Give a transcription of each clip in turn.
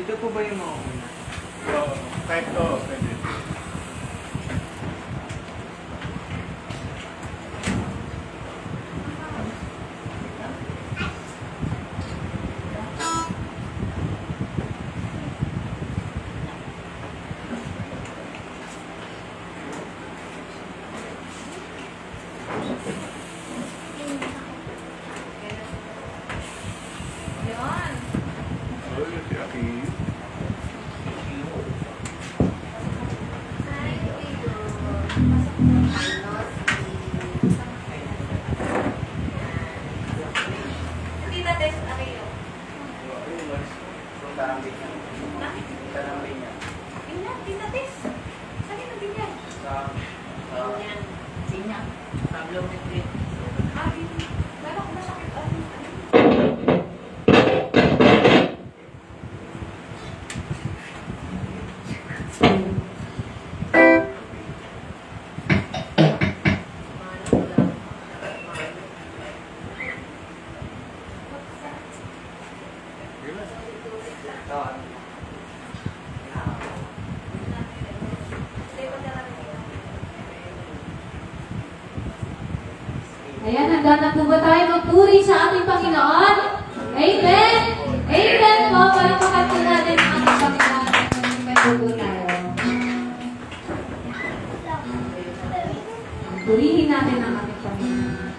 Ito po ba yung mga una? Oo, kahit oo, pwede. Ayan, handa na po ba tayo magpuri sa ating Panginoon? Amen! Amen po! Palakpakan po natin ang ating Panginoon. Amen po tayo. Purihin natin ang ating Panginoon.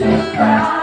Surprise!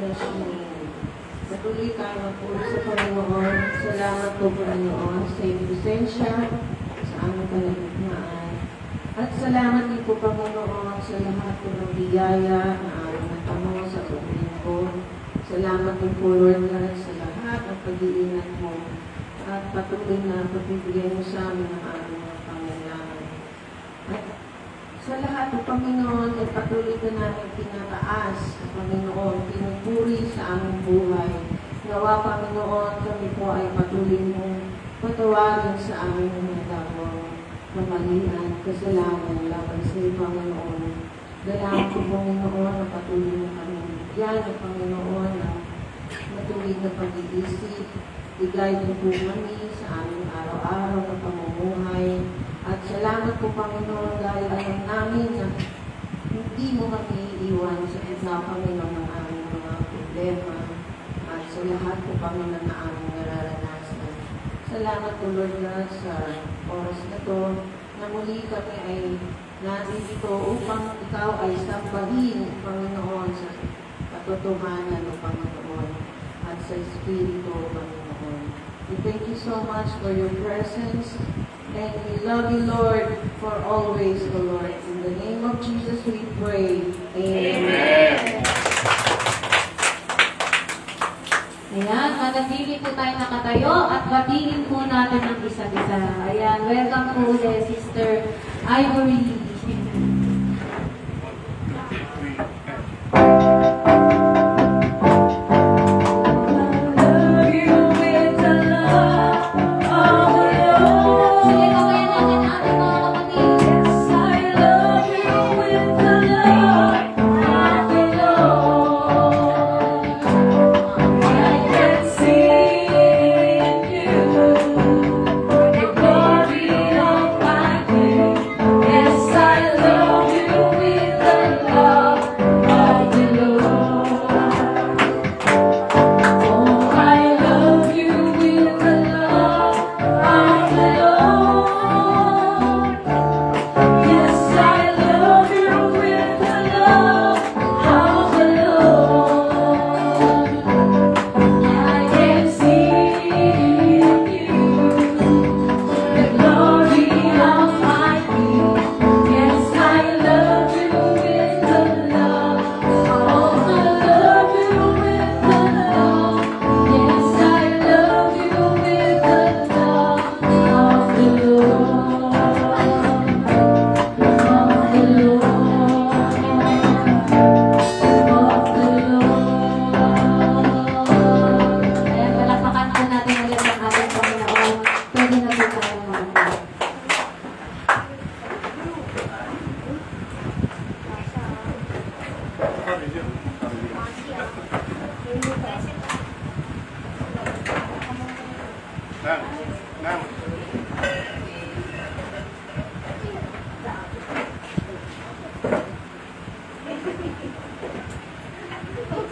bless your name. Patuloy tayo magpuri sa Panginoon. Salamat po, Panginoon, sa iyong presensya, sa aming kalagitnaan. At salamat din po, Panginoon, sa lahat po ng biyaya na aming natamo sa paglingkod. Salamat din po, Lord God, sa lahat ng pag-iingat mo at patuloy na pagbibigay mo sa amin ang aming mga pangailangan. At sa lahat ng Panginoon ay patuloy ka namin tinataas, Panginoon, pinupuri sa aming buhay. Nawa, Panginoon, kami po ay patuloy mong patawarin sa aming mga dawang kamalian, kasalanan, laban sa iyo, Panginoon. Dalawang po, Panginoon, na patuloy na kami bigyan ng Panginoon na matuloy na pag-iisip. Bigay niyo po kami sa aming araw-araw na pamumuhay. At salamat po, Panginoon, dahil alam namin na hindi mo kami iiwan sa gitna, Panginoon, ng aming mga problema. At sa lahat po, Panginoon, na aming nararanasan. Salamat po, Lord God, sa oras na to, na muli kami ay nandito upang ikaw ay sambahin, Panginoon, sa katotohanan, o Panginoon, at sa Espiritu, Panginoon. We thank you so much for your presence. And we love you, Lord, for always, O Lord. In the name of Jesus we pray. Amen. Ayan, manatili po tayo nakatayo at batiin po natin ang isa't isa. Ayan, welcome po ulit, Sister Ivory.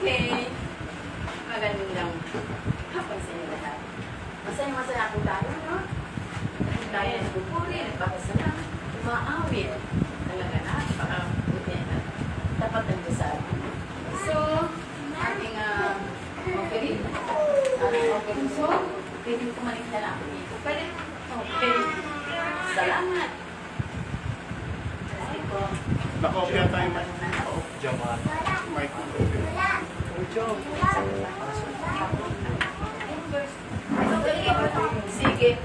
Okay. Magandang hapon sa inyo lahat. Masaya po tayo, no? Tayo nagpupuri, nagpapasalamat, umaawit. Talaga na, pakabuti na. Dapat nandun sa atin. So, ating offering. Ating offering song. Pwede kumanik na lang ako dito. Pwede? Okay. Salamat. Kasi po. Nakopya tayo, Mike. Mike. Sige.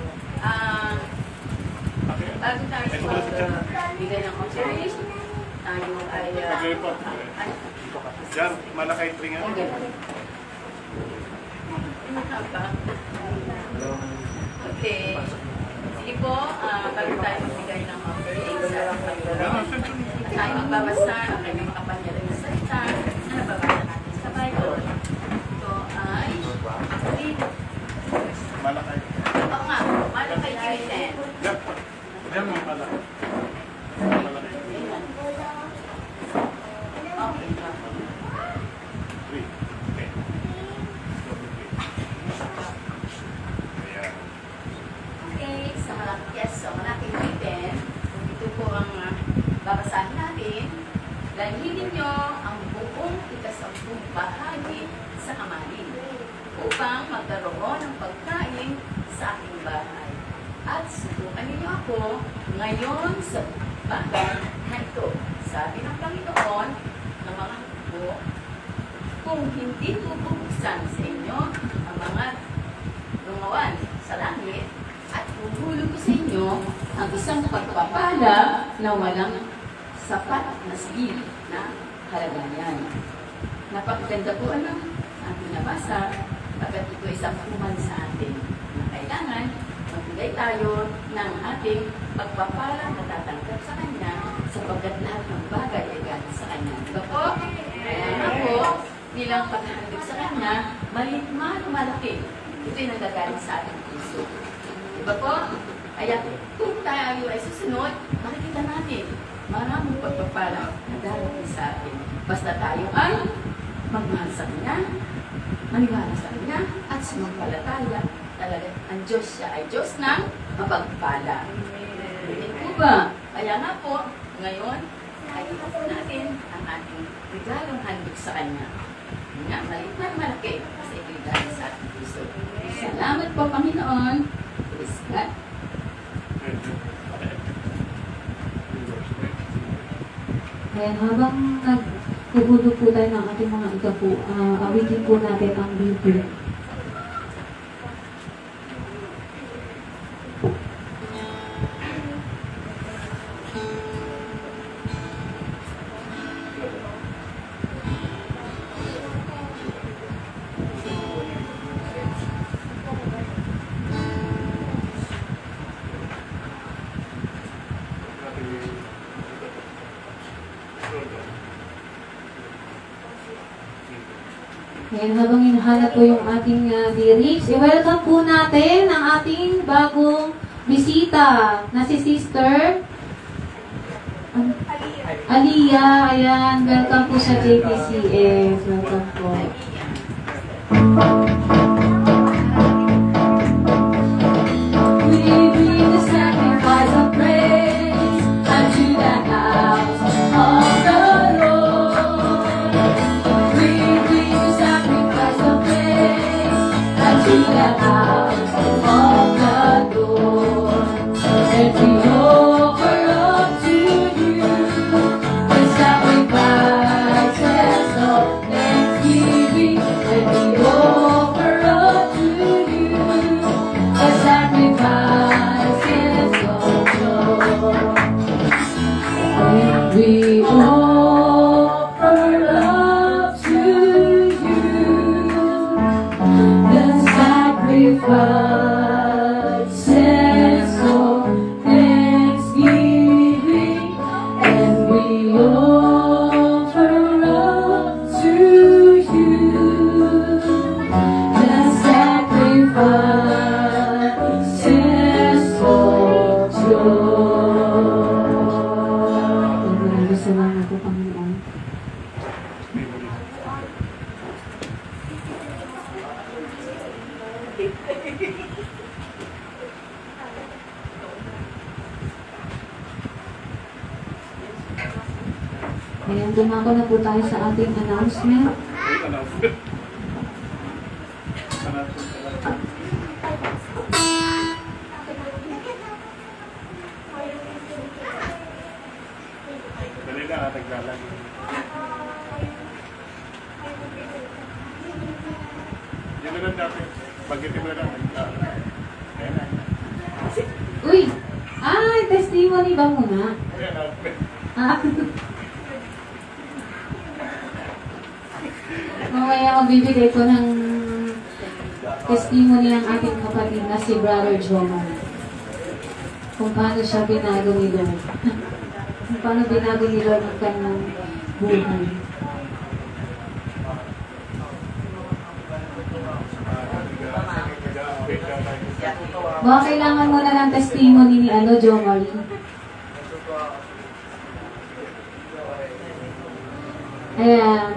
Bago tayo sa bigay ng offering, tayo ay... Diyan, malakay ringan. Okay. Sige po, bago tayo magbigay ng offering sa Panginoon, tayo magbabasa ng kanyang makapanyalan na salita na nababasa natin sa Bible. Ito ay Malakay. Oo nga, Malakay 3:10. Diyan mo malakay. Okay. Okay, sa Malakay 3:10, ito po ang babasahin natin. Langhinin niyo ang buo bahagi sa kamalig upang magkaroon ng pagkain sa aking bahay. At subukan ninyo ako ngayon sa bagay na ito. Sabi ng Panginoon ng mga hukbo, kung hindi ko bubuksan sa inyo ang mga lungawan sa langit at huhulog ko sa inyo ang isang pagpapala na walang sapat na sigil na kalagayan. Napakaganda po ating nabasa pagkat ito isang kuman sa atin na kailangan magbigay tayo ng ating pagpapala na tatanggap sa Kanya sapagkat lahat ng bagay ay galing sa Kanya. Diba po? Kaya nga po, nilang paghahandog sa Kanya, maliit man o malaki, ito'y nanggagaling sa ating puso. Diba po? Kaya kung tayo ay susunod, makikita natin maraming pagpapala na darating sa atin. Basta tayo ay magmahal sa Kanya, maniwala sa Kanya, at sumampalataya. Talaga, ang Diyos siya ay Diyos ng mapagpala. Hindi po ba? Kaya nga po, ngayon, ay ito po natin ang ating regalong handog sa Kanya. Nga, maliit na malaki, kasi ito'y dahil sa ating puso. Salamat po, Panginoon. Praise God. Kaya habang naghuhulog po tayo ng ating mga igapo, awitin po natin ang Biblia. Ngayon, habang hinahanap po yung ating lyrics, i-welcome po natin ang ating bagong bisita na si Sister Aliyah. Ayan, welcome po sa JPCF. Welcome po. We bring the sacrifice of praise unto the house of the to the house of the Lord, and we offer up to you the sacrifices of thanksgiving, and we offer up to you the sacrifices of joy, and we offer up to sacrifices of thanksgiving, and we offer up to you the sacrifices of joy. Maraming salamat po, Panginoon. Ayan, dumako na po tayo sa ating announcement. Dali na, naglalag. Yan na lang dati. Pagkitin mo na lang. Ayan na. Uy! Ay, testimony ba muna? Ayan na. Mamaya magbibigay ko ng testimony ng ating kapatid na si Brother Jomar. Kung paano siya binago ni Lord. Kung paano binago ni Lord ang kanyang buhay. Baka kailangan mo na ng testimony ni Jomar. Ayan.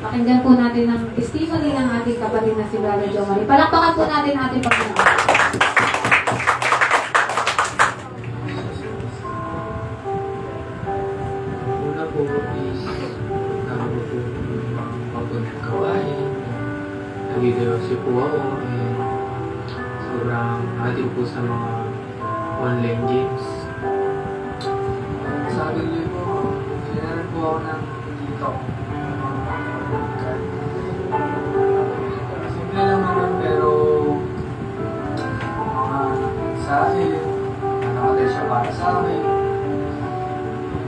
Pakinggan po natin ang testimony ng ating kapatid na si Brother Jomar. Palakpakan po natin ang ating Panginoon. Una po is nagkaroon po nag-iiosyo po ako. And sobrang hati po sa mga online games. Sa akin po, sinaran po ako ng dito. Simple lang naman pero sa akin, nakakatay siya para sa akin.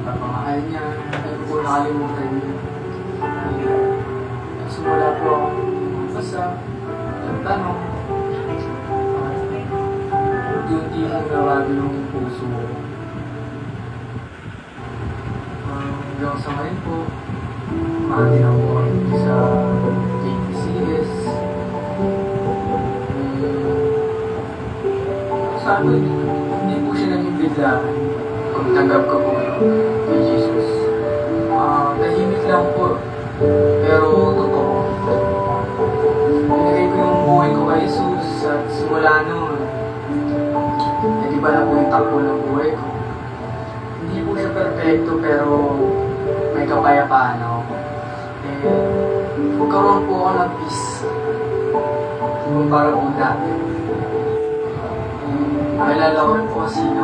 Pagmamahal niya, hindi ko po nakalimutan niya. Nagsimula po ako basta, nagtanong, unti-unti mo nawago yung puso mo. Hanggang sa ngayon po, mati na po sa JTCS. Sabi, hindi po siya naging biglaan kung tanggap ko po kay Jesus. Tahimik lang po, pero totoo. Pinigay ko yung buhay ko kay Jesus at simula noon, iba na po yung takbo ng buhay ko. Hindi po siya perfecto pero may kapayapaan ako. Magkaroon po ako ng peace. Kumpara po dati. Naalala ko po sino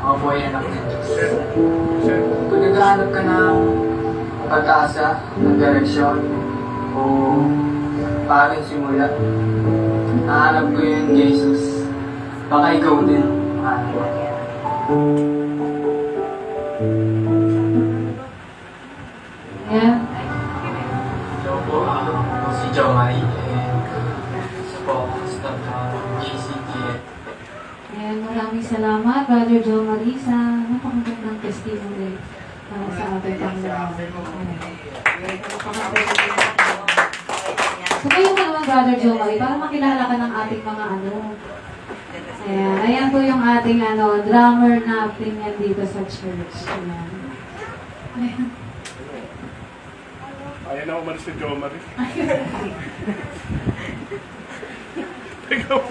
ako po ay anak ng Diyos. Kung naghahanap ka ng pag-asa, ng direksyon, o parang simula, nahanap ko yun Jesus. Baka ikaw din. Yeah. Hello po, si Joe Marie. Isa po ako sa GCT. Ayan, maraming salamat, Brother Joe Marie, sa napakagandang testimony sa ating Panginoon. Sumayo ka naman, Brother Joe Marie, para makilala ka ng ating mga Ayan po yung ating drummer na opinion dito sa church. Ayan. Ayan na umalis si Jo Marie. Ikaw.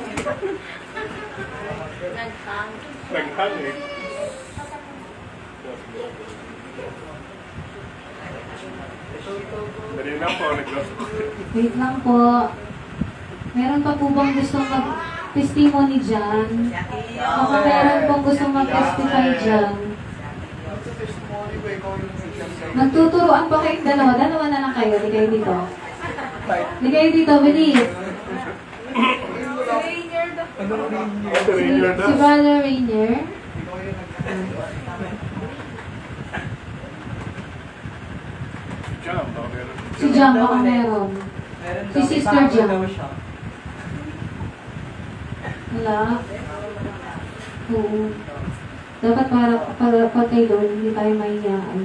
Naghang eh. Dali lang po, Wait lang po. Meron pa po bang gustong mag-testimony dyan? Baka meron pong gustong mag-testify dyan. Magtuturuan pa kayong dalawa. Dalawa na lang kayo. Di kayo dito. Di kayo dito, bilis. Si Brother Rainier. Si Jam, baka meron. Si Sister Jam. Wala. Oo. Dapat para kay Lord, hindi tayo mahihiyaan.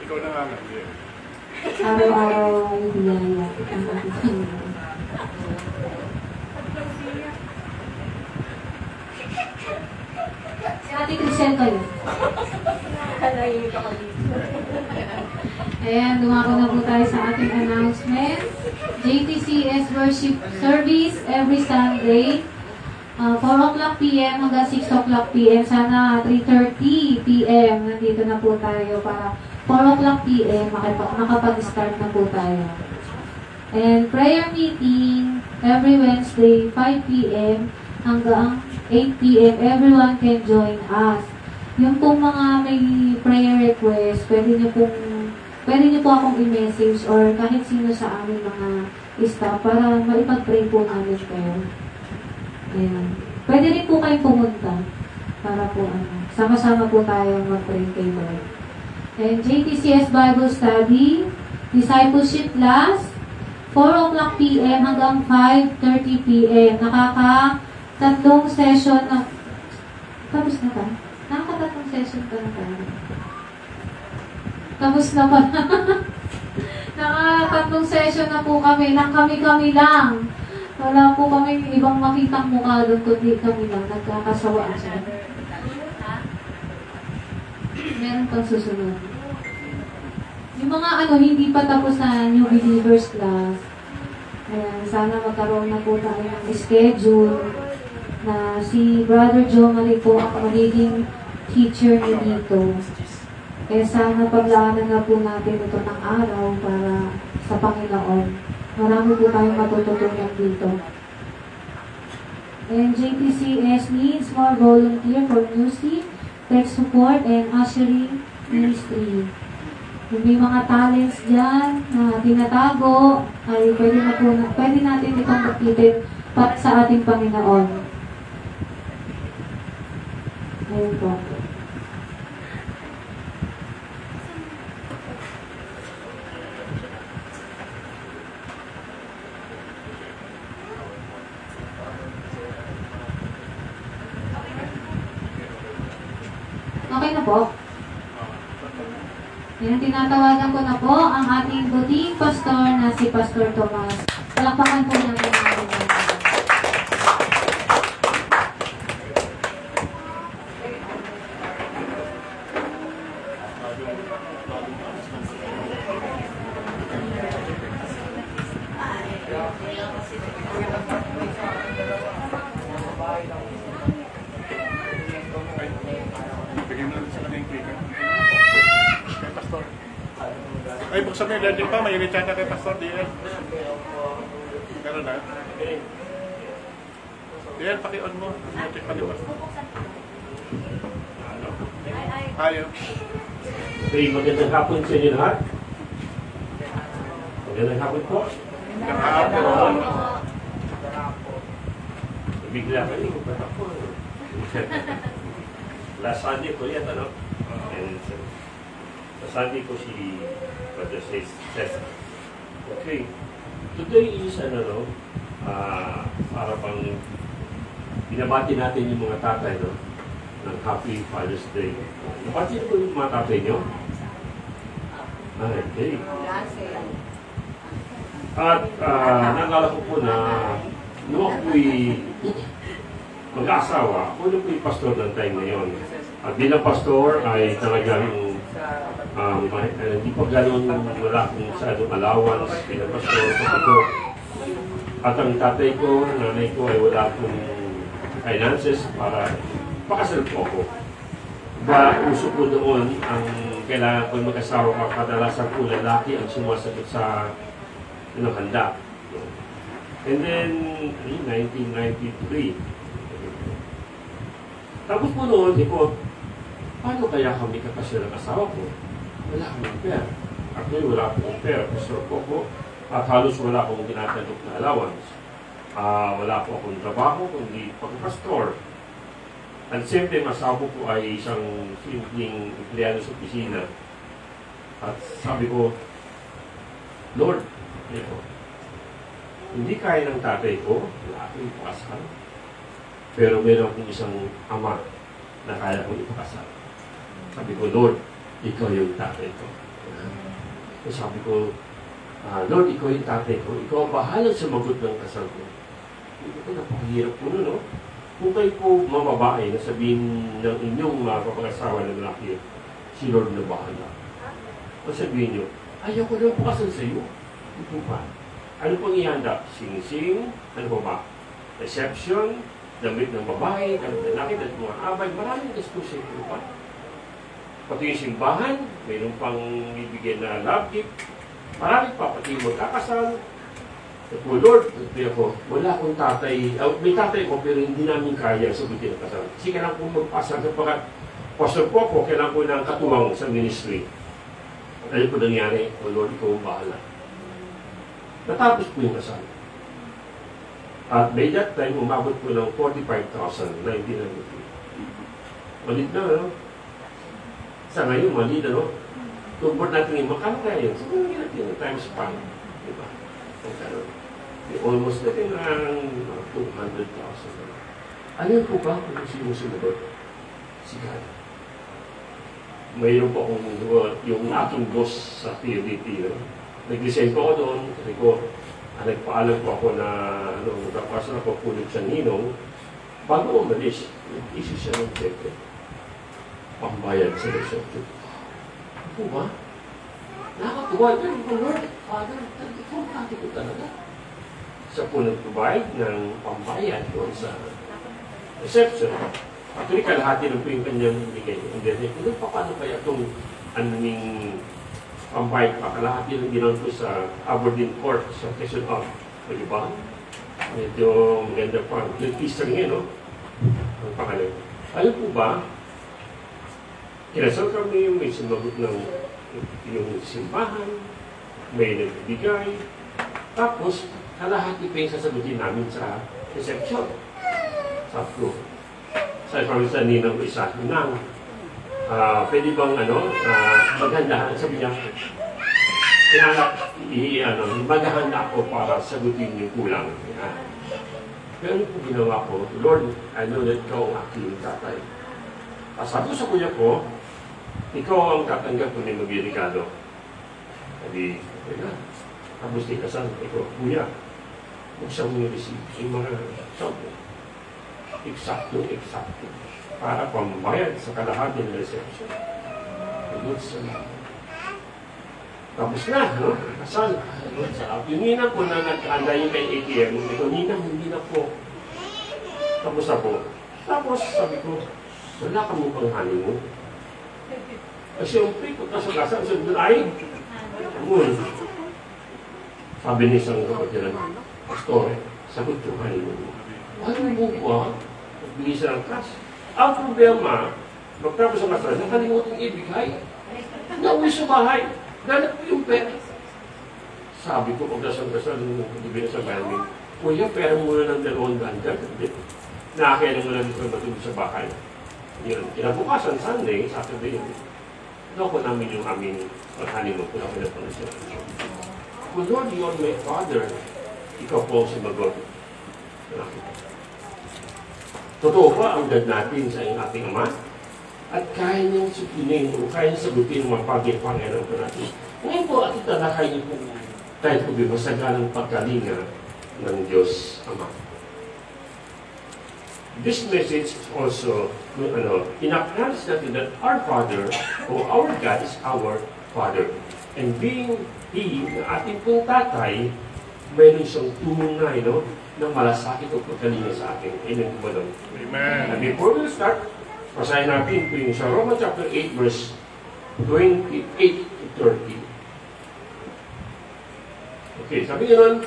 Ikaw na nga lang. Araw-araw ay biyaya. Ang ating Panginoon. Si Ate Crisel kayo. Ayan, dumako na po tayo sa ating announcement. JTCS Worship Service every Sunday. 4 o'clock p.m. hanggang 6 o'clock p.m. Sana 3:30 p.m. nandito na po tayo para 4 o'clock p.m. makapag-start na po tayo. And prayer meeting every Wednesday 5 p.m. hanggang 8 p.m. Everyone can join us. Yung pong mga may prayer request, pwede niyo po akong i-message or kahit sino sa aming mga staff para maipag-pray po namin kayo. Ayan. Pwede rin po kayong pumunta para po sama-sama po tayo mag-pray kay Lord. And JTCS Bible Study, Discipleship Class, 4 o'clock p.m. hanggang 5:30 p.m. Nakaka-3 session na... Tapos na ba? Nakaka-3 session pa na tayo. Tapos na ba? Nakaka-3 session na po kami. Kami lang. Wala po kami ibang makitang mukha doon kundi kami lang. Nagkakasawaan siya. Meron pang susunod. Yung mga hindi pa tapos na New Believers Class, ayan, sana magkaroon na po tayo ng schedule na si Brother Joe Marie po ang magiging teacher niyo dito. Kaya sana paglaanan na po natin ito ng araw para sa Panginoon. Marami po tayong matututunan dito. And JTCS needs more volunteer for music, tech support, and ushering ministry. Kung may mga talents dyan na tinatago, ay pwede natin itong makitin para sa ating Panginoon. Ayun po. Okay na po. Yan, tinatawagan ko na po ang ating buting pastor na si Pastor Tomas. Palakpakan po natin ang ating pastor. Bigyan mo lang sa kanya yung clicker. Kay Pastor. Ay, buksan mo yung legend pa. May init yata kay Pastor. DL. Meron na. DL, paki-on mo. Check pa ni Pastor. Ayaw. Okay, magandang hapon sa inyo lahat. Magandang hapon po. Nakahapon. Bigla ka rin, ba't ako? Last Sunday ko yan, ano? And sa Sunday ko si Brother Cesar. Okay. Today is, para pang binabati natin yung mga tatay, no? Ng Happy Father's Day. Nabati ko yung mga tatay nyo? Okay. At nangala ko po na nung ako'y mag-asawa, ako nung po'y pastor ng time na yun. At bilang pastor ay talagang hindi pa gano'n wala akong masyadong allowance bilang pastor. At ang tatay ko, nanay ko ay wala akong finances para pakasal po ako. Uso po doon ang kailangan ko mag-asawa ka, kadalasan po lalaki ang sumasagot sa handa. And then, 1993. Tapos po noon, paano kaya kami kakasya ng asawa ko? Wala akong pera. Actually, wala akong pera. Pastor po ako. At halos wala akong tinatanggap na allowance. Wala po akong trabaho, kundi pagpastor. At siyempre, asawa ko po ay isang simpleng empleyado sa opisina. At sabi ko, Lord, hindi kaya ng tatay ko, wala akong ipakasal. Pero meron akong isang ama na kaya kong ipakasal. Sabi ko, Lord, ikaw yung tatay ko. Sabi ko, Lord, ikaw yung tatay ko. Ikaw ang bahalang sumagot ng kasal ko. Hindi ko napakahirap po nun, no? Kung kayo po mababae na sabihin ng inyong mga kapag-asawa ng lalaki, si Lord na bahala. O sabihin nyo, ayaw ko na pakasal sa iyo. Ito pa. Ano pang ihanda? Sing-sing, ano pa ba? Reception, damit ng babae, damit ng lalaki, damit ng mga abay, maraming gastusin ito pa. Pati yung simbahan, mayroon pang bibigyan na love gift, maraming pa, pati yung magkakasal. At po, Lord, sabi ako, wala akong tatay, may tatay ko, pero hindi namin kaya sagutin ang kasal. Kasi kailangan kong magpasal kapag pastor po ako, kailangan ko ng katuwang sa ministry. Ano po nangyari? O Lord, ikaw ang bahala. Natapos po yung kasal. At by that time, umabot po ng 45,000, 1993. Malit na, no? Sa ngayon, malit na, no? Tumport natin yung makano kaya yun. So, kung natin yung times 5, diba? Almost natin ang 200,000. Ano po ba kung sinusunod? Si God. Mayroon po akong yung aking boss sa PLDT, no? Nag-design po ako doon, kasi nagpaalam po ako na nagpapasal ako pulit sa ninong. Bago umalis, nag-issue siya ng cheque. Pambayad sa reception. Ano ba? Nakakatuwa. Lord, Father, ikaw natin ko talaga. Sa po nag-provide ng pambayad doon sa reception. Actually, kalahati ng po yung kanyang bigay. And then, paano kaya itong pambayad pa. Kalahati lang ginawa ko sa Aberdeen Court, sa Quezon Hub. O diba? Medyo maganda pa. Easter ngayon, no? Ang pangalan. Alam po ba, kinasal kami, may sumagot ng yung simbahan, may nagbigay, tapos kalahati pa yung sasagutin namin sa reception. Sabi ko, sabi kami sa ninang ko isa, Nang, pwede bang maghandahan? Sabi niya, maghahanda ako para sagutin yung kulang. Pero ano po ginawa ko? Lord, I know that ikaw ang aking tatay. Sabi ko sa kuya ko, ikaw ang tatanggap ko ni Magirikado. Sabi, tapos di kasal ko, kuya, buksan mo yung receipt, yung mga sabi, eksakto, para pambayad sa kalahati ng reception. Tapos na, no? Kasal. Yung ninang ko na nag-anda yung kay ATM, ito, ninang, hindi na po. Tapos ako. Tapos sabi ko, wala ka mo pang honeymoon. Kasi yung pikot na sa kasal, sabi ko, ay, sabi ni isang kapatiran, Pastor, sagot yung honeymoon mo. Ano mo po, nagbigay siya ng cash. Ang problema, magtapos sa kasal, nakalimutan ibigay. Nauwi sa bahay. Ganap ko yung pera. Sabi ko, pag dasal-dasal, nung sa bayan, kuya, pera muna ng 200 dyan. Nakakailan mo lang dito matulog sa bahay. Yun. Kinabukasan, Sunday, Saturday yun. Naku namin yung aming honeymoon ko na pinapanood siya. Well, Lord, you are my Father. Ikaw po ang sumagot. Totoo ba ang dad natin sa ating Ama? At kaya niyang supinin o kaya niyang sagutin ang mga pag-Panginoon ko natin. Ngayon po, at italakay niyo po tayo po bimasagan ng pagkalinga ng Diyos Ama. This message is also, in-acknowledge natin that our Father or our God is our Father. And being He, na ating pong tatay, mayroon siyang tunay, na malasakit o pagkalinga sa atin. Amen po ba? Amen. And before we start, basahin natin po yung sa Romans chapter 8, verse 28 to 30. Okay, sabi nga nun,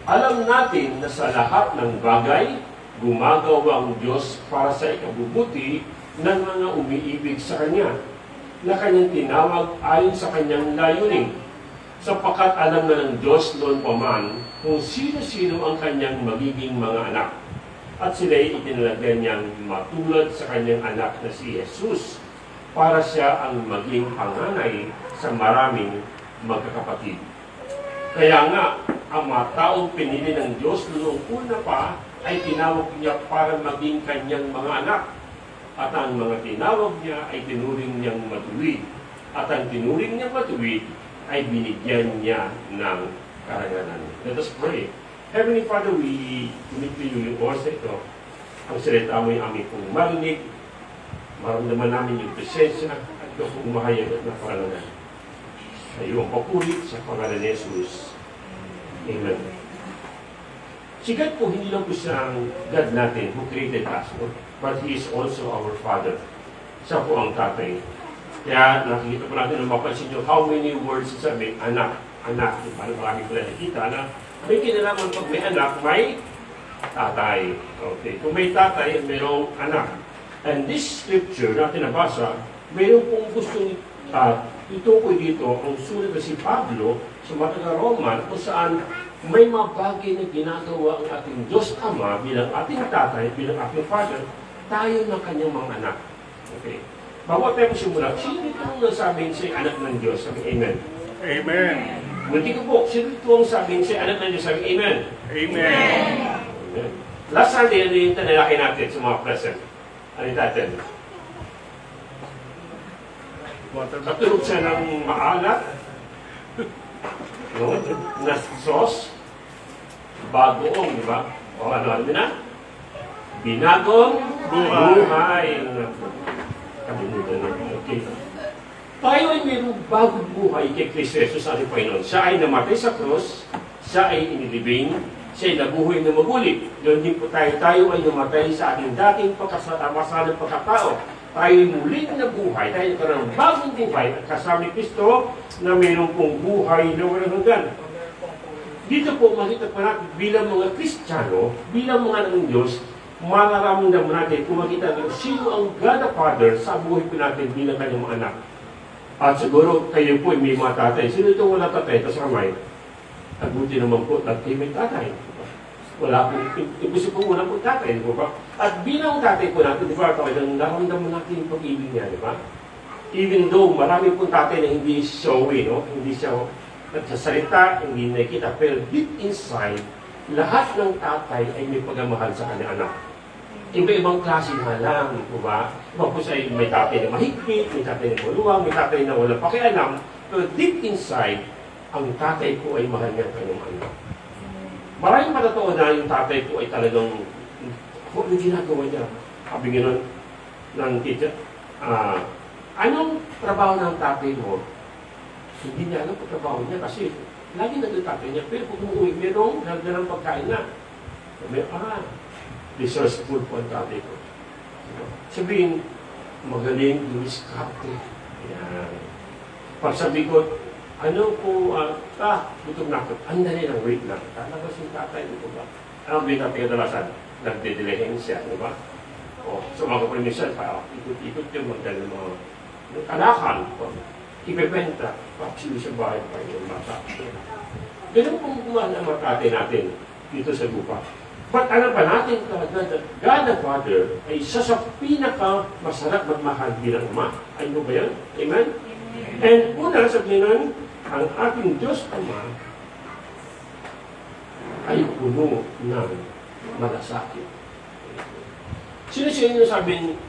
alam natin na sa lahat ng bagay, gumagawa ang Diyos para sa ikabubuti ng mga umiibig sa Kanya, na Kanyang tinawag ayon sa Kanyang layunin. Sapagkat alam na ng Diyos noon pa man kung sino-sino ang Kanyang magiging mga anak. At sila'y itinalagyan niyang matulad sa Kanyang anak na si Jesus para siya ang maging panganay sa maraming magkakapatid. Kaya nga, ang mga taong pinili ng Diyos noong una pa ay tinawag niya para maging Kanyang mga anak. At ang mga tinawag niya ay tinuring niyang matuwid. At ang tinuring niyang matuwid ay binigyan niya ng karangalan. Let us pray. Heavenly Father, we commit to you yung oras na ito. Ang salita mo yung aming pong marinig. Maramdaman namin yung presensya at ito pong mahayag at napakalangan. Sa iyong papulit sa pangalan ni Jesus. Amen. Si God po, hindi lang po siyang God natin who created us, but He is also our Father. Siya po ang tatay. Kaya nakikita po natin na mapansin nyo how many words sabi, anak, anak. Parang marami po na nakikita na may kinalaman pag may anak, may tatay. Okay. Kung may tatay, mayroong anak. And this scripture natin nabasa, mayroong pong gustong itukoy dito ang sulat na si Pablo sa mga taga-Roman kung saan may mga bagay na ginagawa ang ating Diyos Ama bilang ating tatay, bilang ating Father, tayo ng kanyang mga anak. Okay. Bago tayo simula, sino ito ang nasabing siya anak ng Diyos? Sabi, Amen. Amen. Muli ko po, sino ito ang sabing siya anak ng Diyos? Sabi, Amen. Amen. Amen. Last Sunday, ano yung tanalaki natin sa mga present? Ano yung natin? Katulog siya ng maalat, na sauce, bagoong, di ba? O ano na? Binagong buhay. Kalimutan na. Okay. Tayo ay mayroong bagong buhay kay Kristo Jesus sa ating Panginoon. Siya ay namatay sa krus, siya ay inilibing, siya ay nabuhay na maguli. Doon din po tayo ay namatay sa ating dating pagkasalang pagkatao. tayo muling nabuhay, tayo nagkaroon ng bagong buhay at kasama ni Kristo na mayroon pong buhay na walang hanggan. Dito po makita pa natin bilang mga Kristiyano, bilang mga ng Diyos, mararamdaman natin kung makita natin sino ang God the Father sa buhay po natin bilang kanyang mga anak. At siguro kayo po may mga tatay. Sino itong wala tatay? Ito sa kamay. At buti naman po, tatay may tatay. Wala po, gusto po wala po tatay, di ba? At bilang tatay po natin, di ba, talagang naramdaman natin yung pag-ibig niya, di ba? Even though marami pong tatay na hindi showy, no? Hindi siya nagsasalita, hindi nakikita, pero deep inside, lahat ng tatay ay may pagmamahal sa kanyang anak. Iba-ibang klase na lang, di ba? Iba po siya may tatay na mahigpit, may tatay na maluwang, may tatay na walang pakialam, pero deep inside, ang tatay ko ay mahal niya kanyang anak. Maraming patotoo na yung tatay ko ay talagang ano ginagawa niya? Sabi gano'n ng teacher, anong trabaho ng tatay mo? Hindi niya alam kung trabaho niya kasi lagi nagtatay niya. Pero kung umuwi, mayroong nagdalang pagkain na. Sabi, resourceful po ang tatay ko. Sabihin, magaling, dumiskarte. Ayan. Pag sabi ko, ano po, gutom na ako. Andali lang, wait lang. Talaga si tatay, ito ba? Ano ba yung tatay kadalasan? Nagdedelehin siya, di ba? O, so mga kaprimisyon, ikot-ikot yung magdala mga kalakan. Ipepenta, actually sa bahay pa yung mata. Ganun pong gumawa ng mga tatay natin dito sa lupa. But alam pa natin talaga, God the Father ay isa sa pinaka-masarap magmahal bilang Ama. Ano ba yan? Amen? And una, sabihin nun, ang ating Diyos Ama ay puno ng malasakit. Sino-sino sabihin,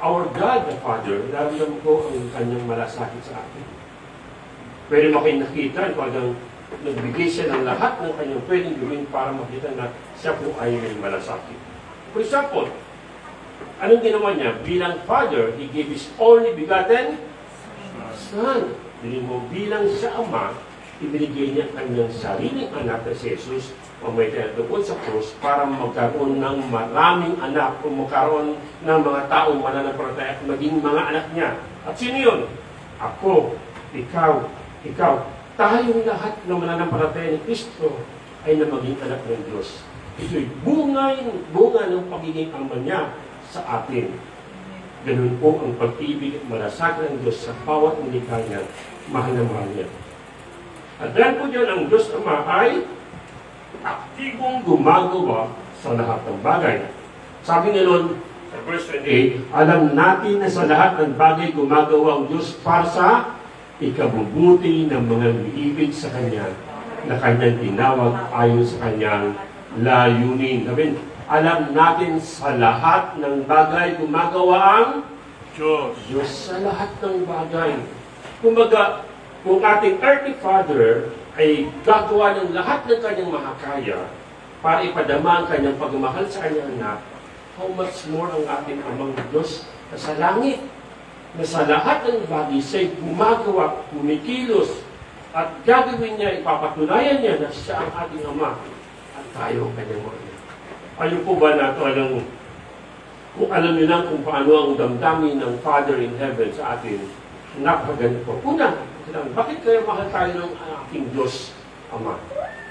our God the Father, naramdaman ko ang kanyang malasakit sa atin. Pwede mo kayo nakita, parang nagbigay siya ng lahat ng kanyang pwedeng gawin para makita na siya po ay may malasakit. For example, anong ginawa niya? Bilang Father, He gave His only begotten Son. Bilang siya Ama, ibinigay niya kanyang sariling anak na si Jesus mamaytay doon sa krus para magkaroon ng maraming anak o magkaroon ng mga taong mananampalataya at maging mga anak niya. At sino yun? Ako, ikaw. Tayong lahat ng mananampalataya ni Kristo ay na maging anak ng Diyos. Ito'y bunga ng pagiging ama niya sa atin. Ganun po ang pag-ibig at malasakit ng Diyos sa bawat nilikha niya, mahal na mahal niya. At dahil po dyan, ang Diyos Ama ay aktibong gumagawa sa lahat ng bagay. Sabi nga nun, sa verse 28, alam natin na sa lahat ng bagay gumagawa ang Diyos para sa ikabubuti ng mga umiibig sa Kanya na Kanyang tinawag ayon sa Kanyang layunin. Sabihin, alam natin sa lahat ng bagay gumagawa ang Diyos sa lahat ng bagay. Kumbaga, kung ating earthly Father ay gagawa ng lahat ng kanyang makakaya para ipadama ang kanyang pagmamahal sa kanyang anak, how much more ang ating amang Diyos na sa langit, na sa lahat ng bagay siya'y gumagawa, kumikilos, at gagawin niya, ipapatunayan niya na siya ang ating Ama at tayo ang kanyang mga. Ano po ba na ito, kung alam niyo lang kung paano ang damdamin ng Father in Heaven sa atin, napakaganito po. Una, bakit kaya mahal tayo ng aking Diyos Ama?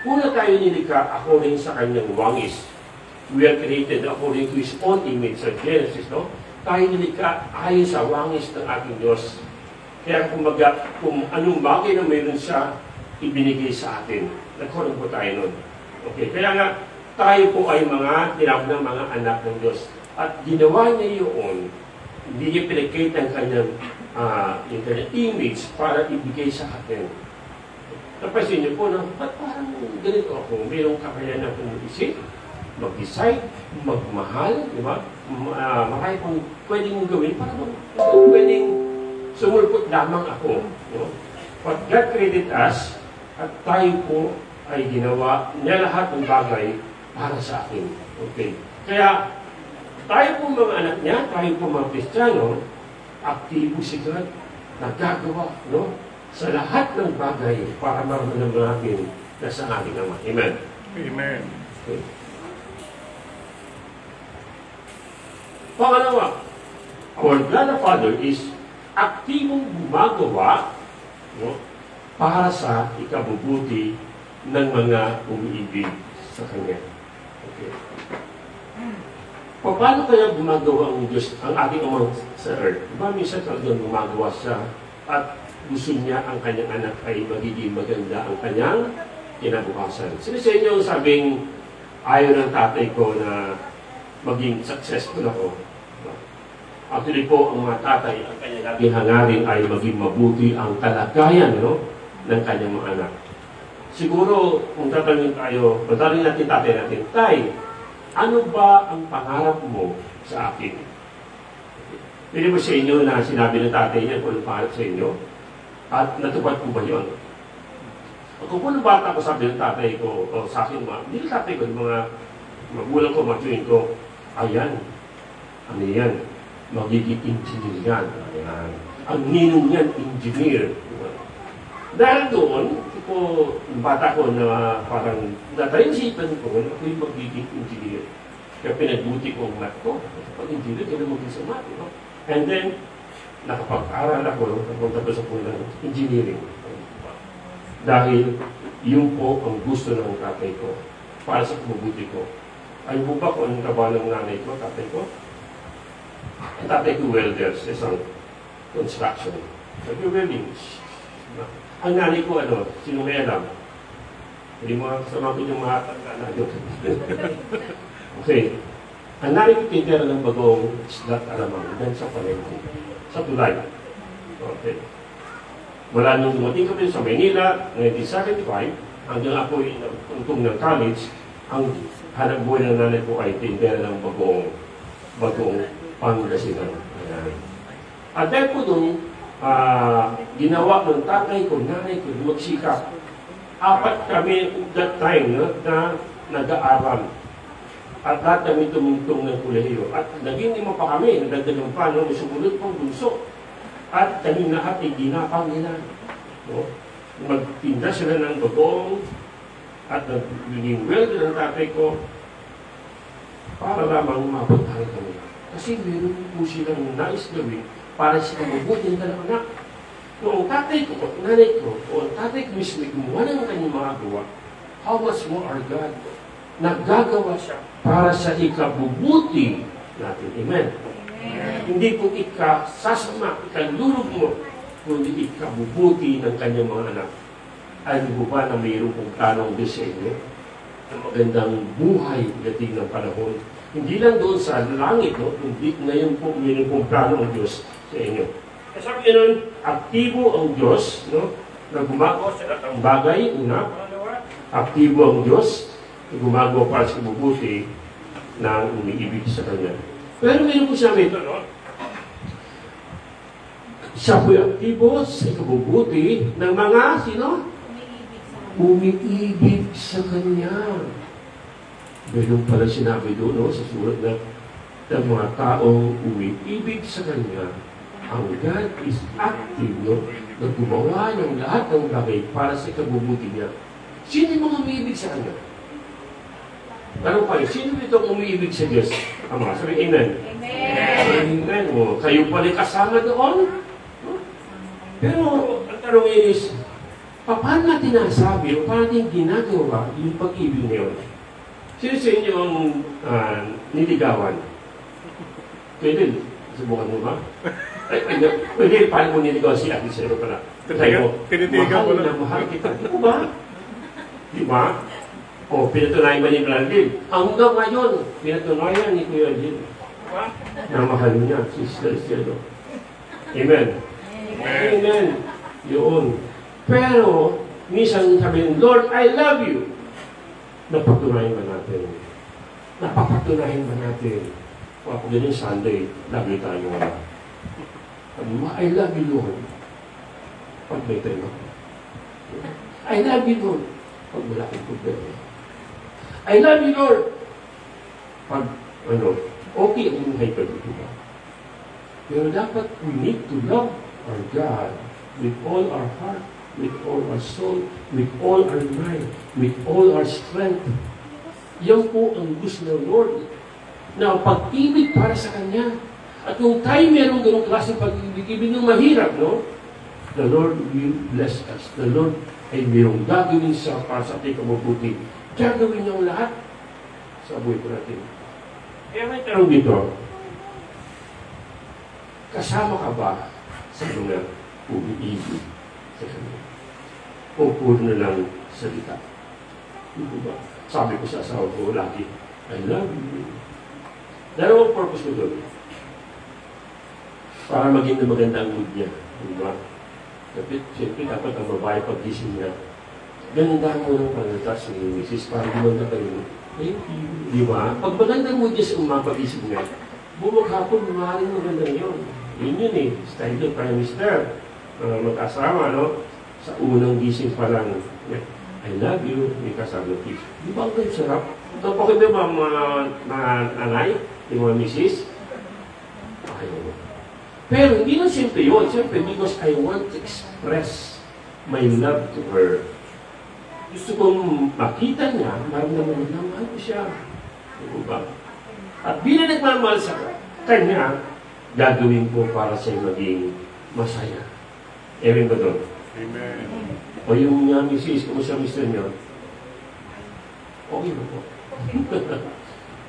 Una tayo nilikha according sa kanyang wangis. We are created according to His own image sa Genesis, no? Tayo nilikha ayon sa wangis ng ating Diyos. Kaya kumbaga, kung anong bagay na mayroon siya, ibinigay sa atin. Nagkaroon po tayo nun. Okay, kaya nga, tayo po ay mga tinawag ng mga anak ng Diyos. At ginawa niya yun, hindi niya pinagkait ang kanyang image para ibigay sa atin. Napansin niyo po na, ba't parang ganito ako? Mayroong kakayanan kong isip, mag-decide, magmahal, di ba? Marami pong pwedeng gawin para pwedeng sumulpot lamang ako. No? But God created us, at tayo po ay ginawa niya lahat ng bagay para sa akin. Okay. Kaya, tayo po mga anak niya, tayo po mga Kristiyano, aktibo si God, nagagawa, no? Sa lahat ng bagay para maramdaman natin na sa ating Ama. Amen. Amen. Okay. Pangalawa, our God the Father is aktibong gumagawa, no, para sa ikabubuti ng mga umiibig sa Kanya. Okay. Paano kaya gumagawa ang Diyos, ang ating Ama sa earth? Diba, minsan talagang gumagawa siya at gusto niya ang kanyang anak ay magiging maganda ang kanyang kinabukasan. Sino sa inyo sabing ayaw ng tatay ko na maging successful ako? Actually po, ang mga tatay, ang kanyang laging hangarin ay maging mabuti ang kalagayan, no, ng kanyang mga anak. Siguro, kung tatanungin tayo, tatanungin natin tatay natin, Tay, ano ba ang pangarap mo sa akin? Pwede mo sa inyo na sinabi ng tatay niya kung ano pangarap sa inyo? At natupad po ba yun? Kung kung bata ko sabi ng tatay ko, o sa akin, hindi ng tatay ko, yung mga magulang ko, matuwin ko, ayan, ano yan? Magiging engineer yan. Ayan. Ang ninong yan, engineer. Dahil doon, ko, yung bata ko na parang nataisipan ko na ako'y magiging engineer. Kaya pinagbuti ko ang math ko. Pag engineer, kaya maging sa math. No? And then, nakapag-aral ako, tapos ako ng engineering. Dahil yun po ang gusto ng tatay ko para sa mabuti ko. Ay po ba kung anong trabaho ng nanay ko, tatay ko? Ang tatay ko welder sa isang construction. Sabi welding. Ang nanay ko, sino may alam? Hindi mo kasama ko yung mga tanda. Okay. Ang nanay ko tintera ng bagong islat alamang dahil sa palengke. Sa tulay. Okay. Mula nung dumating kami sa Manila, 1975, hanggang ako untong ng college, ang hanap buhay ng nanay ko ay tintera ng bagong Pangasinan. At dahil po doon, ginawa ng tatay ko, nanay ko, magsikap. 4 kami that time na nag-aaral. At lahat kami tumungtong ng kolehiyo. At naging 5 pa kami, nagdadalang pa, may sumunod pang bunso. At kami lahat ay ginapang nila. No? Magtinda sila ng bagong at naging welder ng tatay ko para lamang mapuntahan kami. Kasi meron po silang nais gawin para sa kabubuti ng dalawang anak. Noong tatay ko, nanay ko, o tatay ko mismo gumawa ng kanyang mga gawa, how much more our God? Naggagawa siya para sa ikabubuti natin. Amen? Amen. Hindi po ikasasama, ikalulog mo, kundi ikabubuti ng kanyang mga anak. Alam mo ba na mayroon pong planong Diyos sa inyo? Ang magandang buhay dating ng panahon. Hindi lang doon sa langit, no? Hindi ngayon po mayroon pong plano ang Diyos sa inyo. Kasi sabi nyo nun, aktibo ang Diyos, no? Na gumagawa sa lahat ng bagay, una. Aktibo ang Diyos, na gumagawa para sa mabuti ng umiibig sa Kanya. Pero mayroon po siya ito, no? Siya po'y aktibo sa ikabubuti ng mga, sino? Umiibig sa Kanya. Meron pala sinabi doon, no, sa sulat na ng mga taong umiibig sa Kanya, ang God is active, no, na gumawa ng lahat ng bagay para sa ikabubuti niya. Sino yung mga umiibig sa Kanya? Tanong kayo, sino itong umiibig sa Diyos? Ama, sabi, Amen. Amen. Amen. O, kayo pala kasama doon. No? Pero, ang tanong is, paano natin nasabi o paano natin ginagawa yung pag-ibig ngayon? Sino sa inyo ang niligawan? Pwede, subukan mo ba? Pwede, paano mo niligawan si Ate Sero pala? Tinitigaw mo na. Mahal kita. Di ba? Di ba? O, pinatunayan ba ni Blandil? Hanggang ngayon, pinatunayan ni Kuya Jim. Na mahal niya, si Sero. Amen. Amen. Yun. Pero, minsan sabihin, Lord, I love you. Napatunayan ba natin? Napapatunayan ba natin? Pag ganyan Sunday, lagi tayo wala. I love you, Lord. Pag may tayo. I love you, Lord. Pag wala kang problema. I love you, Lord. Pag, okay ang buhay ka dito ba? Pero dapat we need to love our God with all our heart, with all our soul, with all our mind, with all our strength. Yan po ang gusto ng Lord. Na pag-ibig para sa Kanya. At kung tayo merong ganong klaseng pag-ibig, ibig ng mahirap, no? The Lord will bless us. The Lord ay merong gagawin para sa ating kamabuti. Gagawin niyang lahat sa buhay ko natin. Kaya may tanong dito, kasama ka ba sa mga umiibig sa Kanya? O puro na lang salita? Hindi ba? Sabi ko sa asawa ko lagi, I love you. Dalawang purpose ko doon. Para maging na maganda ang mood niya. Di ba? Siyempre, dapat ang babae pag-gising niya. Ganda mo ng panatas ni Mrs. para gumanda kayo. Thank you. Di ba? Pag magandang mood niya sa umapag-isip niya, bumaghapon, maaaring maganda yun. Yun yun eh. Style ng Prime Minister. Mag-asama, no? Sa unang gising pa lang, I love you, may kasama ng kiss. Di ba ang ganyan sarap? Ito po kayo mga nanay, yung mga misis. Ayaw. Pero hindi na simple yun. Siyempre, because I want to express my love to her. Gusto kong makita niya, maramdaman niya, mahal ko siya. Diba? At bilang nagmamahal sa kanya, gagawin ko para siya maging masaya. Amen ba doon? Amen. O yung misis, kumusta mister niyo? Okay ba po?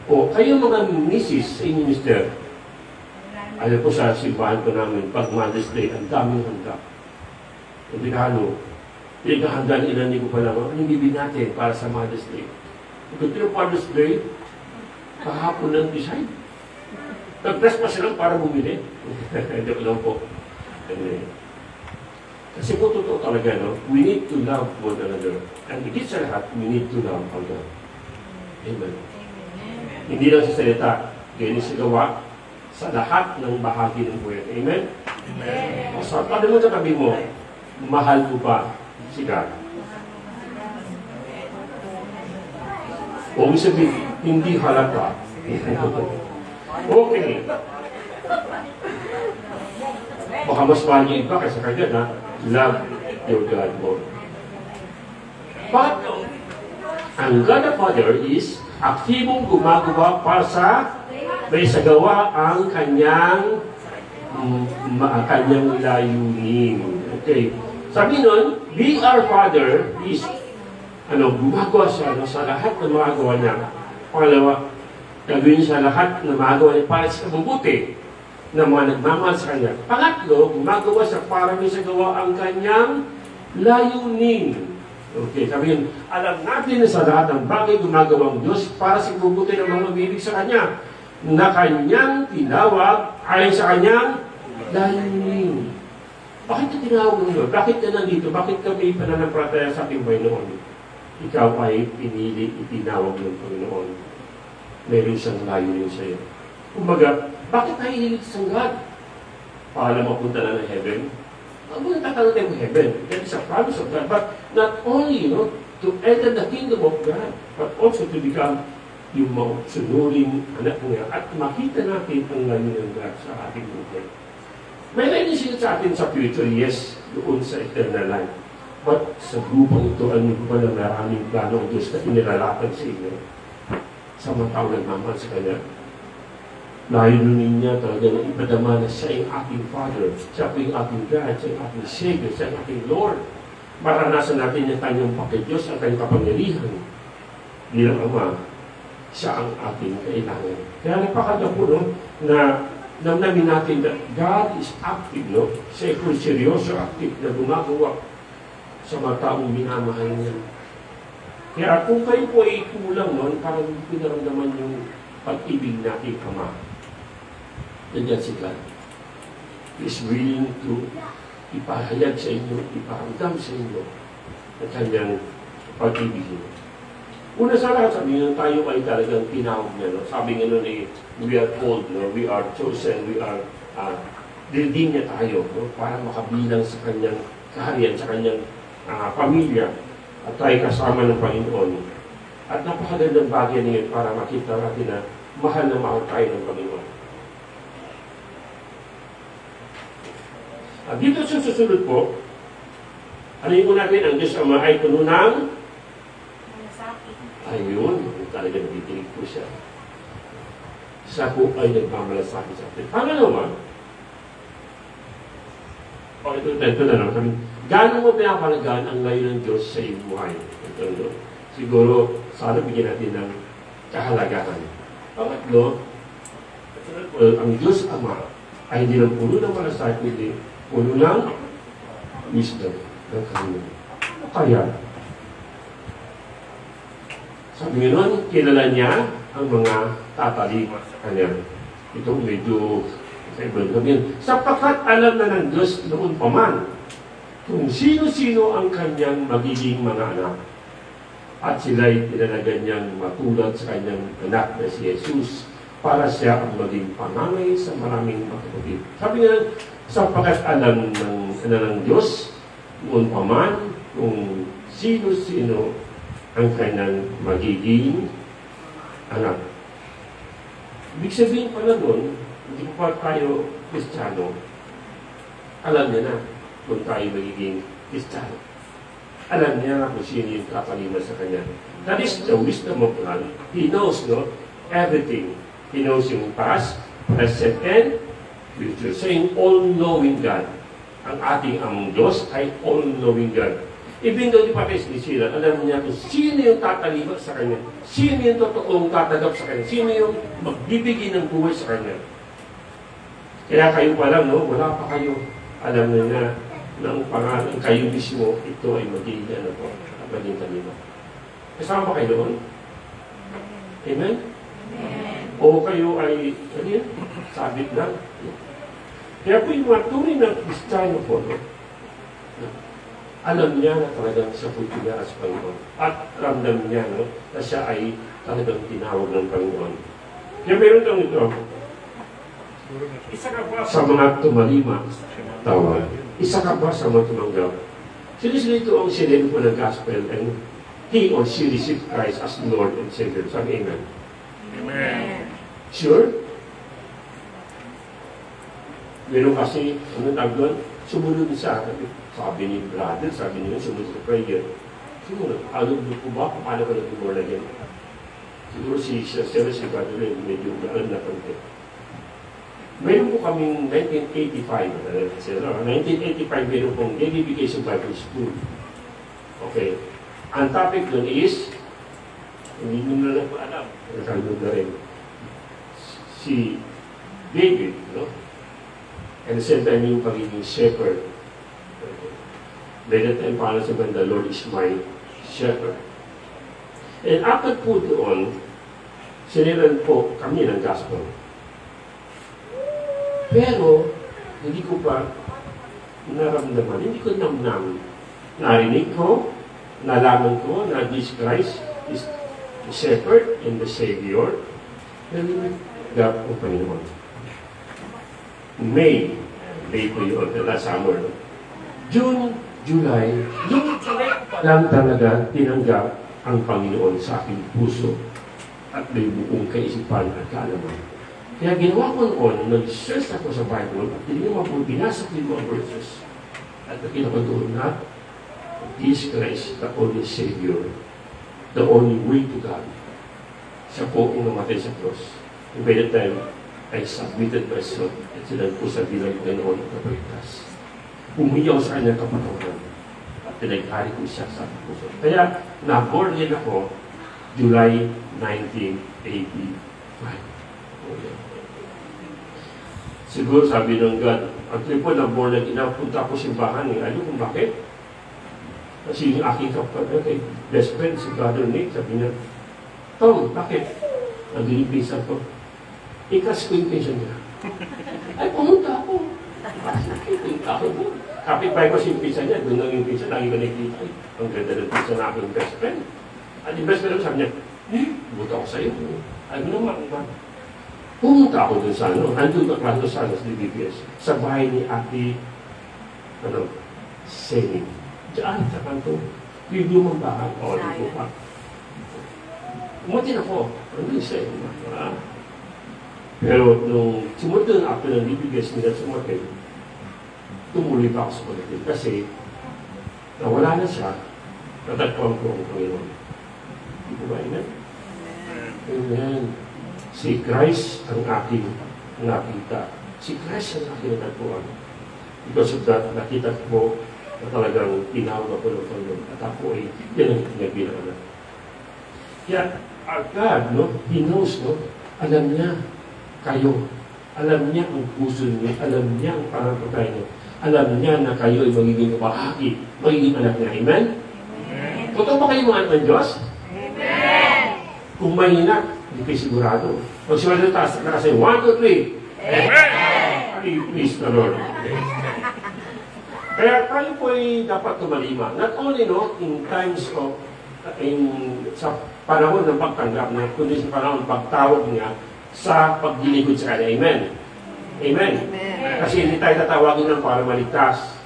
O kayo mga misis sa inyong mister, alam po sa simbahan ko namin, pag Mother's Day, ang daming handa. Ang regalo. Pinaghahandaan ilan ko pa lang, anong bibig natin para sa Mother's Day? Ito yung Mother's Day, kahapon ng design. Nag-press pa sila para bumili. Hindi ko lang po. Kasi po totoo talaga, no? We need to love one another. And higit sa lahat, we need to love our God. Amen. Hindi lang sa salita, kaya sa gawa, sa lahat ng bahagi ng buhay. Amen? Amen. So, paano mo sabi mo, mahal mo ba si God? O sabihin, hindi halata. Okay. Baka mas mahal niyo iba kaysa kanya na love your God more. But, ang God the Father is aktibong gumagawa para sa may sagawa ang kanyang layunin. Okay. Sabi nun, be our Father is gumagawa siya sa lahat ng magagawa niya. Pangalawa, gagawin sa lahat ng magagawa niya para sa mabuti ng mga nagmamahal sa kanya. Pangatlo, gumagawa siya para may sagawa ang kanyang layunin. Okay, sabi yun, alam natin na sa lahat ng bagay gumagawang Diyos para sa mabuti ng mga umibig sa kanya na kanyang tinawag ayon sa kanyang layunin. Bakit ka tinawag mo? Bakit ka nandito? Bakit ka may pananampalataya sa ating Panginoon? Ikaw ay pinili, itinawag ng Panginoon. Meron siyang layunin sa iyo. Kumbaga, bakit tayo inilit sa God? Para mapunta na ng heaven? Ang mga tatanong tayo ng heaven. That is a promise of God. But not only, to enter the kingdom of God, but also to become yung mga sunuring anak niya at makita natin ang layunin ng God sa ating buhay. May layunin siya sa atin sa future, yes, doon sa eternal life. But sa grupang ito, ano ba na maraming plano ang Diyos na inilalatan sa inyo? Sa mga tao nagmamahal sa Kanya. Layunin niya talaga na ipadama na siya yung ating Father, siya po yung ating God, siya yung ating Savior, siya yung ating Lord. Maranasan natin yung kanyang pakidiyos, ang kanyang kapangyarihan. Bilang Ama, siya ang ating kailangan. Kaya napakaganda po, na namnamin natin na God is active, siya ay seryoso, active na gumagawa sa mga taong minamahal niya. Kaya kung kayo po ay kulang parang pinaramdaman yung pag-ibig natin Ama. Nandiyan si God. He is willing to ipahayag sa inyo, iparamdam sa inyo ang kanyang pag-ibig niyo. Una sa lahat, sabi nyo, tayo ay talagang tinawag niya. Sabi nga nun we are called, we are chosen, we are redeemed niya tayo para makabilang sa kanyang kaharian, sa kanyang pamilya at tayo kasama ng Panginoon. At napakagandang bagay niyo para makita natin na mahal tayo ng Panginoon. At dito sa susunod po, ano yung natin, ang Diyos Ama ay puno ng ayun, talaga nabibinig po siya. siya po ay nagmamalasakit sa atin. Pangalawa, ito na lang, gaano mo pinapalagaan ang ngayon ng Diyos sa iyong buhay? Ito, siguro, sana bigyan natin ng kahalagahan. Pangatlo, ang Diyos Ama ay hindi lang puno ng malasakit, hindi puno ng wisdom ng Kanya. Ano kaya? Sabi nga nun, kilala niya ang mga tatalima sa Kanya. Ito medyo sapagkat alam na ng Diyos noon pa man kung sino-sino ang Kanyang magiging mga anak. At sila'y tinalagan niyang matulad sa Kanyang anak na si Jesus para siya ang maging pangangay sa maraming makapatid. Sabi nga, sapagkat alam ng Diyos noon pa man kung sino-sino ang Kanyang magiging anak. Ibig sabihin pala nun, hindi pa tayo Kristiyano, alam niya na kung tayo magiging Kristiyano. Alam niya kung sino yung kakalima sa Kanya. That is the wisdom of God. He knows, no, everything. He knows yung past, present, and future. Saying all-knowing God. Ang ating among Diyos ay all-knowing God. Even though di pa tayo sinisilan, alam niya kung sino yung tatalima sa Kanya. Sino yung totoong tatanggap sa Kanya. Sino yung magbibigay ng buhay sa Kanya. Kaya kayo pa lang, no? Wala pa kayo. Alam na niya na ang pangalan kayo mismo, ito ay magiging ano po, magiging talima. Kasama ba kayo doon? Amen? Amen. O kayo ay, ano yan? Sabit lang. Kaya po yung mga tunay ng Kristiyano po, no? Alam niya na talagang siya po pinara sa Panginoon. At ramdam niya, no? Na siya ay talagang tinawag ng Panginoon. Kaya meron daw ito, isa ka ba sa mga tumalima? Tawag. Isa ka ba sa mga tumanggap? Sino-sino ito ang sinend po ng gospel and he or she received Christ as Lord and Savior. Sabi, amen. Amen. Sure? Meron kasi, ano tawag doon? Sumunod siya. Sabi ni brother, sabi niya, sumunod sa prayer. Sumunod. Ano ko ba? Paano ka nag-born again? Siguro si brother medyo alam na konti. Meron po kaming 1985, 1985 meron pong Daily Vacation Bible School. Okay. Ang topic doon is, hindi nyo na lang po alam, nakalimutan na rin, si David, no? And the same time yung pagiging shepherd. By that time, parang sabihin, the Lord is my shepherd. And after po doon, sinilan po kami ng gospel. Pero, hindi ko pa naramdaman, hindi ko namnam. Narinig ko, nalaman ko na Jesus Christ is the Shepherd and the Savior. Narinig God ang Panginoon. May po yun, last summer. June, July, yung lang talaga tinanggap ang Panginoon sa aking puso at may buong kaisipan at kaalaman. Kaya ginawa ko noon, nag-search ako sa Bible at hindi naman po binasa ko yung mga verses. At nakita ko doon na Jesus Christ, the only Savior, the only way to God. Siya po ang namatay sa cross. And by that time, I submitted myself at sila po sa bilang Panginoon at Kapaligtas. Umiyaw sa kanyang kapatawaran at pinaghari ko siya sa puso. Kaya, na-born din ako July 1985. Siguro sabi ng God, actually po na-born na inapunta ako simbahan eh. Ano kung bakit? Kasi yung aking kapatid, best friend, si Brother Nick, sabi niya, Tom, bakit? Nag-inipisan ko. Ikas ko yung pinsan niya. Ay, pumunta ako. Kapit-bahay ko si pinsan niya, doon lang yung pinsan, lagi ko nakikita. Ang ganda ng pinsan na aking best friend. At yung best friend sabi niya, buta ako sa'yo. Ay, naman. Pumunta ako dun sa andun ka klase sa DBPS, sa bahay ni Ate, Seni. Diyan, sa kanto, yung lumang bahay, di ko pa. Umatin ako, andun siya. Pero nung sumunod after ng DBPS nila sa market, tumuloy pa ako sa market kasi nawala na siya, natagpuan ko ang Panginoon. Di ko ba, amen? Amen. Si Christ ang aking nakita. Si Christ ang aking natagpuan. Because of that, nakita ko na talagang tinawag ako ng Panginoon. At ako ay yan ang pinagbilang anak. Kaya, God, no? He knows, no? Alam niya kayo. Alam niya ang puso niyo. Alam niya ang pananampalataya niyo. Alam niya na kayo ay magiging bahagi, magiging anak niya. Amen? Amen. Totoo ba kayo mga anak ng Diyos? Amen! Kung mahina, hindi kayo sigurado. Pag sigurado taas, nakasay, 1, 2, 3. Amen! Please the Lord. Kaya tayo po ay dapat tumalima. Not only, no, in times of, sa panahon ng pagtanggap na, kundi sa panahon ng pagtawag niya sa paglilingkod sa kanya. Amen? Amen? Amen. Kasi hindi tayo tatawagin lang para maligtas.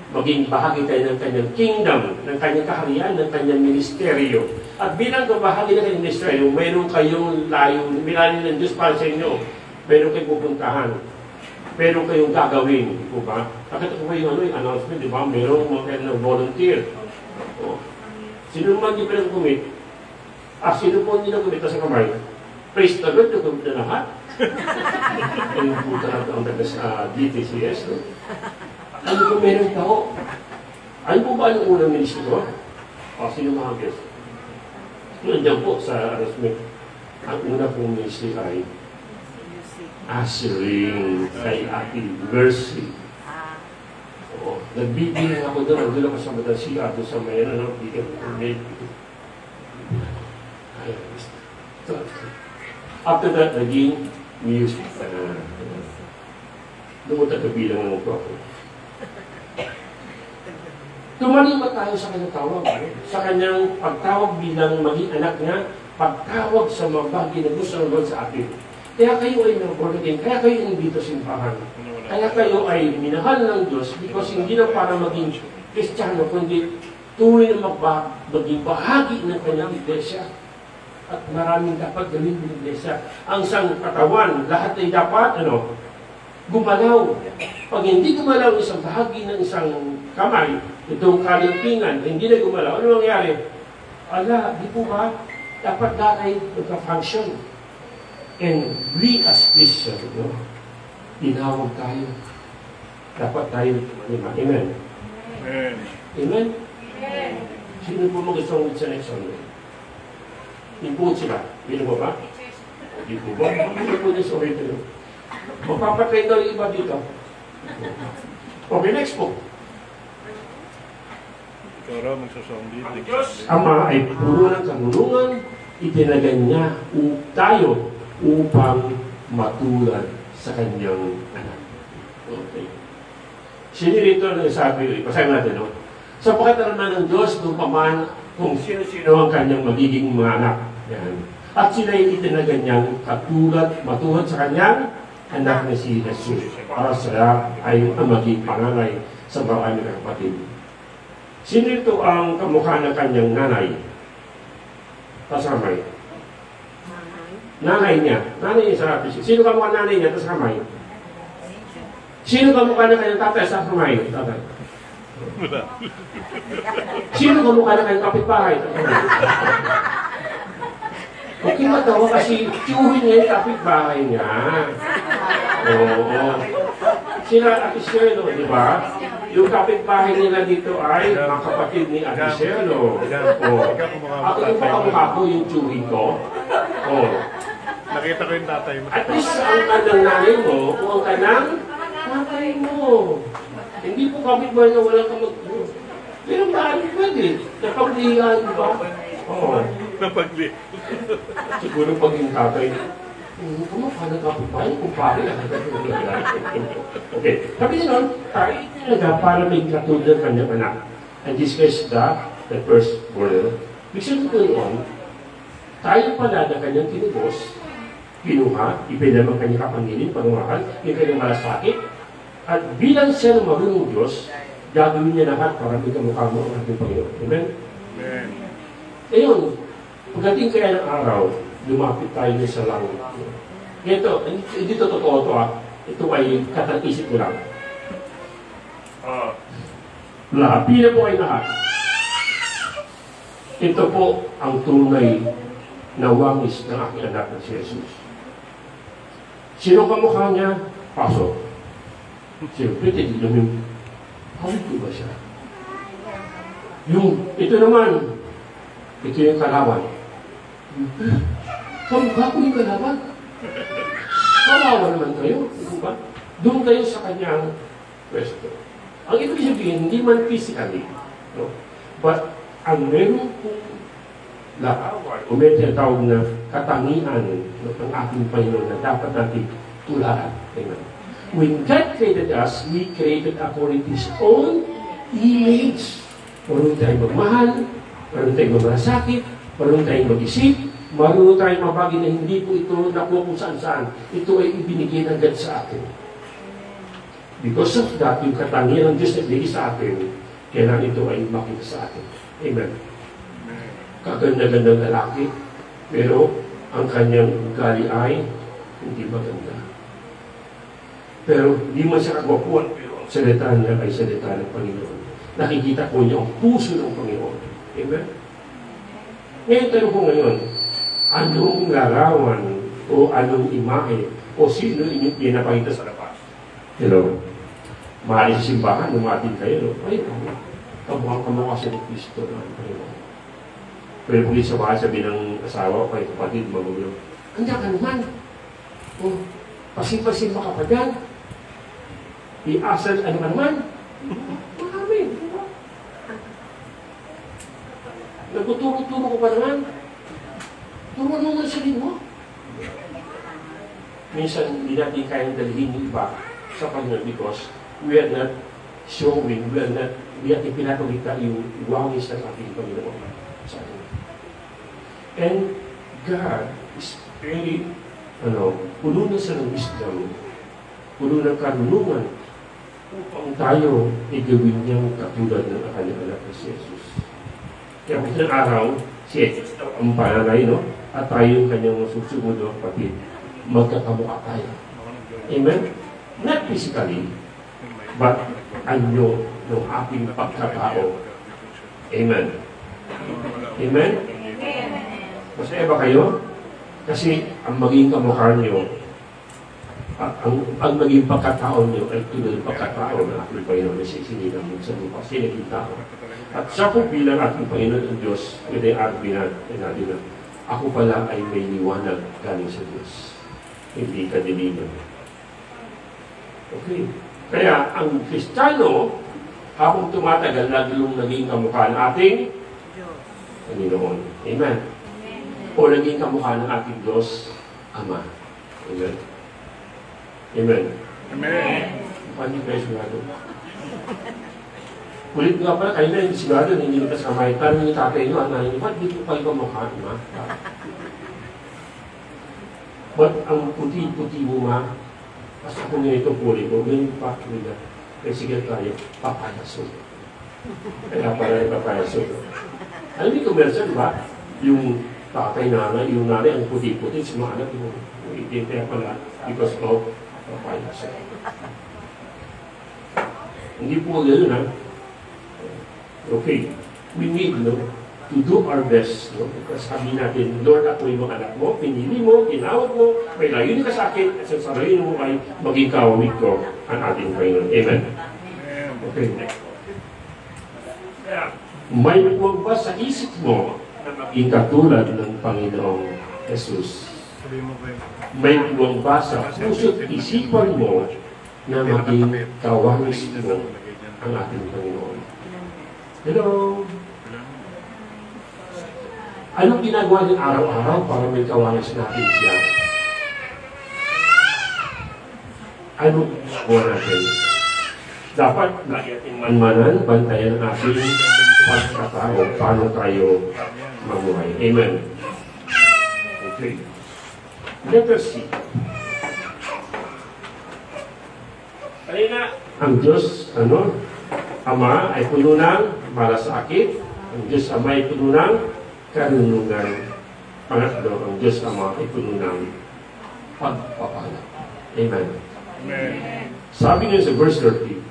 Maging bahagi tayo ng kanyang kingdom, ng kanyang kaharian, ng kanyang ministeryo. At bilang bahagi ng kanyang ministeryo, mayroon kayong layo, binalin ng Diyos para sa inyo. Mayroon kayong pupuntahan. Mayroon kayong gagawin. Di po ba? Nakita ko ba yung announcement, di ba? Mayroon mga kayo ng volunteer. O, sino naman di pa nang kumit? Sino po hindi nang kumita sa kamay? Praise the Lord, nakumit na lahat. Ayun po talaga ang taga sa DTCS. No? Ano po meron tao? Ano po ba ang unang ministro? Sino mga guest? Nandiyan po sa announcement. Ang una pong ministry ay Ashering kay Ate Mercy. Oo. Nagbibilang ako doon. Nandun ako sa Matansia. Doon sa mayroon ng bigyan ng medyo. After that, naging music. Lumutan na bilang ng prophet. Tumalima tayo sa kanyang tawag. Sa kanyang pagtawag bilang maging anak niya, pagtawag sa mga bagay na gusto ng Lord sa atin. Kaya kayo ay born again, kaya kayo hindi dito simbahan. Kaya kayo ay minahal ng Diyos because hindi na para maging Kristiyano, kundi tunay na maging bahagi ng kanyang iglesia. At maraming dapat gawin ng iglesia. Ang isang katawan, lahat ay dapat, gumalaw. Pag hindi gumalaw isang bahagi ng isang kamay, itong kalimpingan, hindi na gumalaw, ano mangyari? Di po ba? Dapat ay magka-function. And we as Christians, tinawag tayo. Dapat tayo tumalima. Amen? Amen? Amen? Amen. Sino po mag-song sa next Sunday? Impuhod sila. Pino mo ba? Hindi po ba? Hindi po na sorry to you. Magpapatay daw yung iba dito. Okay, next po. Ikaw raw magsasong dito. Ama ay puro ng kanunungan, itinagan niya tayo upang matulad sa kanyang anak. Okay. Sino rito na sabi, pasahin natin, no? Sapagkat naman ng Diyos nung paman kung sino-sino ang kanyang magiging mga anak. Yan. At sila ay itinagan niyang matulad sa kanyang anak na si Jesus. Para sila ay ang maging panganay sa marami ng kapatid. Sino ito ang kamukha ng kanyang nanay? Kasamay. Nanay niya. Nanay niya sa rapis. Sino kamukha nanay niya? Sa kamay. Sino kamukha ng kanyang tatay sa kamay? Tatay. Sino kamukha ng kanyang kapitbahay? Okay matawa kasi tiyuhin niya yung kapitbahay niya. Oo. Sila Atiselo, di ba? Yung kapitbahay nila dito ay mga kapatid ni Atiselo. Ako yung makamukha ko yung tiyuhin ko. Nakita ko yung tatay mo. At least ang kanang nanay mo o ang kanang tatay mo. Hindi po kapitbahay na walang kamag-o. Pero maaari pwede. Napaglihan, di ba? Oo. Napagli. Siguro pag yung tatay, kumukha ng kapitbahay, kumpare na. Okay. Sabi niya nun, tayo talaga para may katulad ng kanyang anak. And this is the first born. Bigyan ko noon, tayo pala na kanyang kinubos, kinuha, ipinam ang kanyang kapangilin, panungahan, yung kanyang malasakit, at bilang siya ng marunong Diyos, gagawin niya lahat para may kamukha mo ang ating Panginoon. Amen? Amen. Ngayon, pagdating kaya ng araw, lumapit tayo sa langit. Ito, hindi to totoo ito Ito ay katang-isip ko lang. Lahat, pila po ay lahat. Ito po ang tunay na wangis ng aking anak na si Jesus. Sino kamukha niya? Pasok. Siyempre, tinignan yung, hawig ko ba siya? Ito naman, ito yung kalaban. Kamukha ko yung kalaban. Kawawa naman kayo. Diba? Doon kayo sa kanyang pwesto. Ang ibig sabihin, hindi man physically, no? But ang meron kong lakawan, o may tinatawag na katangian ng ating Panginoon na dapat natin tulaan. Amen. When God created us, we created according to His own image. Marunong tayong magmahal, marunong tayong magmasakit, marunong tayong mag-isip, marunong tayong mabagi na hindi po ito nakuha kung saan-saan. Ito ay ibinigay ng God sa atin. Because of that, yung katangian ng Diyos na ibigay sa atin, kailangan ito ay makita sa atin. Amen. Kaganda-gandang lalaki, pero ang kanyang ugali ay hindi maganda. Pero hindi man siya kagwapuan, pero ang salita niya ay salita ng Panginoon. Nakikita ko niya ang puso ng Panginoon. Amen? Ngayon, tanong ko ngayon, anong larawan o anong imahe o sino inyong pinapakita sa labas? Hello? Mahali sa simbahan, lumating kayo, no? Ay, kamukha siya ng Kristo na ang Panginoon. Pero kung sa bahay sabi ng asawa o kayo kapatid, magulo, andiyan ka naman. O, pasimpa-simpa ka pa dyan. I-asal, ano ka naman? Marami. Nagtuturo-turo ko pa naman. Turuan mo ng sarili mo. Minsan, hindi natin kayang dalhin yung iba sa Panginoon because we are not showing, we are pinapagita yung wangis ng ating Panginoon sa atin. And God is very, puno na sa ng wisdom, puno ng karunungan upang tayo igawin niyang katulad ng kanyang anak na si Jesus. Kaya isang araw, si Jesus ang pananay, no? At tayo yung kanyang susunod na kapatid, magkakamukha tayo. Amen? Not physically, but anyo ng ating pagkatao. Amen? Amen? Masaya ba kayo? Kasi ang maging kamukha nyo, ang maging pagkatao nyo ay tulad ng pagkatao ng ating Panginoon na sinilang mo sa lupa. Sinaging tao. At sa kong bilang ating Panginoon ang Diyos, pwede arbinan, natin na, ako pala ay may liwanag galing sa Diyos. Hindi kadiliman. Okay. Kaya ang Kristiyano, habang tumatagal, lalong naging kamukha ng ating Panginoon. Amen. O naging kamukha ng ating Diyos, Ama. Amen. Amen. Amen. Paano kayo sigurado? Ulit nga pala, kayo na yung sigurado, hindi nyo kasama. Tanong yung tatay nyo, ang nanay nyo, ba't dito kayo kamukha, Ma? Ba't ang puti-puti mo, Ma? Basta kung ganito puli ko, ganyan pa, nila. Kaya sige tayo, papayaso. Kaya pala yung papayaso. Alam yung commercial, ba? Yung tatay, nanay, yung nanay, ang puti-puti, sa mga anak yung itim, kaya pala, because of papayaso. Hindi po gano'n, ha? Okay. We need, to do our best, Kasi sabi natin, Lord, ako yung mga anak mo, pinili mo, tinawag mo, may layunin ka sa akin, at sa sarili mo ay maging kawawid ko ang ating Panginoon. Amen. Okay, next. May ba sa isip mo na maging katulad ng Panginoong Jesus? May ba sa puso't isipan mo na maging kawanis mo ang ating Panginoon? Hello? Anong ginagawa din araw-araw para may kawanis natin siya? Anong ginagawa natin? Dapat lagi ating manmanan, bantayan ang ating pagkatao, paano tayo mamuhay. Amen. Okay. Letter C. Kanina, ang Diyos, Ama ay puno ng malasakit. Ang Diyos Ama ay puno ng karunungan. Pangatlo, ang Diyos Ama ay puno ng pagpapala. Amen. Amen. Sabi niya sa verse 30,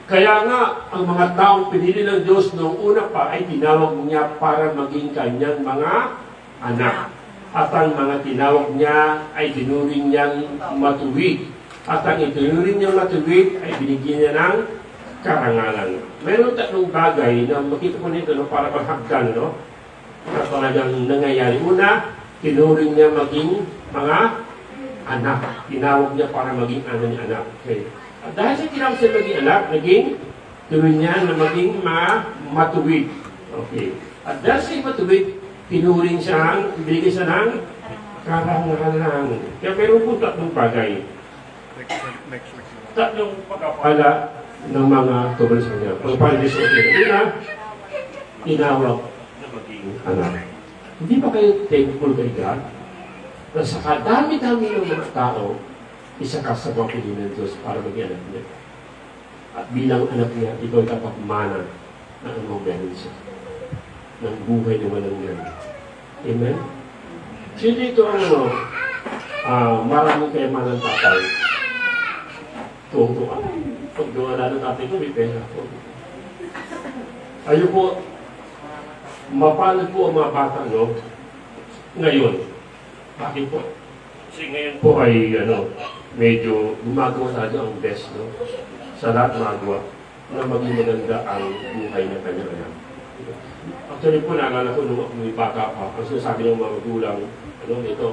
kaya nga, ang mga taong pinili ng Diyos noong una pa ay tinawag niya para maging kanyang mga anak. At ang mga tinawag niya ay tinuring niyang matuwid. At ang itinuring niyang matuwid ay binigyan niya ng karangalan. Meron tatlong bagay na makita ko nito no, para paghagdan, no? Na talagang nangyayari. Una, tinuring niya maging mga anak. Tinawag niya para maging anak. Okay. At dahil sa tinawag siya maging anak, tinuring niya na maging mga matuwid. Okay. At dahil sa matuwid, tinuring siya, ibigay siya ng karangalan. Kaya meron po tatlong bagay. Tatlong pagkapala ng mga tubulisan niya. Pagpalis o una, tinawag na maging anak. Hindi ba kayo thankful kay God? Na sa kadami-dami ng mga tao, isa ka sa mga pili ng Diyos para maging anak niya. At bilang anak niya, ikaw dapat mana na anong meron siya. Ng buhay na walang yan. Amen? Sino dito ang maraming kayaman ng tatay? Tuwang-tuwa. Pag gawala ng tatay ko, may pera ko. Ayun po, mapalad po ang mga bata, no? Ngayon. Bakit po? Kasi ngayon po ay, medyo gumagawa tayo ang best, no? Sa lahat magawa na maging maganda ang buhay ng kanyang anak. Actually po, naalala ko nung ako may bata pa, ang sinasabi ng mga magulang, ito,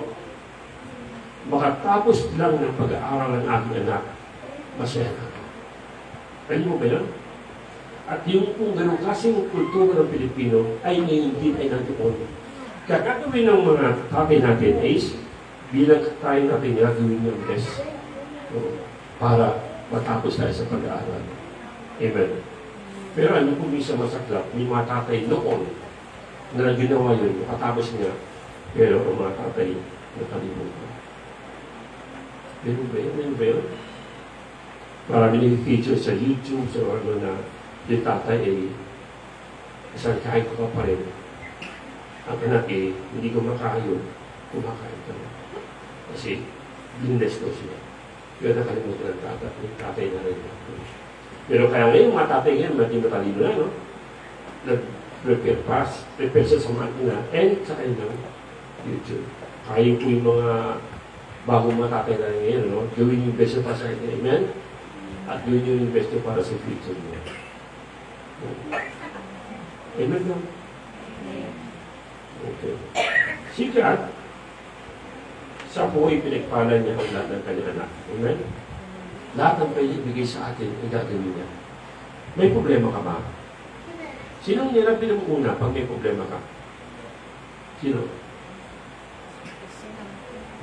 makatapos lang ng pag-aaral ng aking anak, masaya na. Kaya mo ba yun? At yung kung ganun kasing kultura ng Pilipino ay ngayon din ay nandoon. Kaya gagawin ng mga kapay natin is, bilang tayo natin gagawin yung best para matapos tayo sa pag-aaral. Amen. Pero ano kung minsan masaklap, may mga tatay noon na ginawa yun, makatapos niya, pero ang mga tatay nakalimutan. Meron ba yun? Meron ba yun? Marami nag-feature sa YouTube, sa ano na yung tatay ay isang kain ko pa rin. Ang anak eh, hindi ko makahayon, kumakain ka na. Kasi, binless daw siya. Kaya nakalimutan ng tatay na rin. Pero kaya ngayon, mga tatay ngayon, maging matalino na, no? Nag-prepare siya sa mga ina and sa kanyang YouTube. Kaya po yung mga bagong mga tatay na ngayon, no? Gawin yung best para sa kanya, amen? At gawin yung best para sa future mo. Amen lang? Okay. Si God, sa po ay pinagpala niya ang lahat ng kanyang anak. Amen? Lahat ng ibigay sa atin ay gagawin niya. May problema ka ba? Sinong nilapin mo una pag may problema ka? Sino?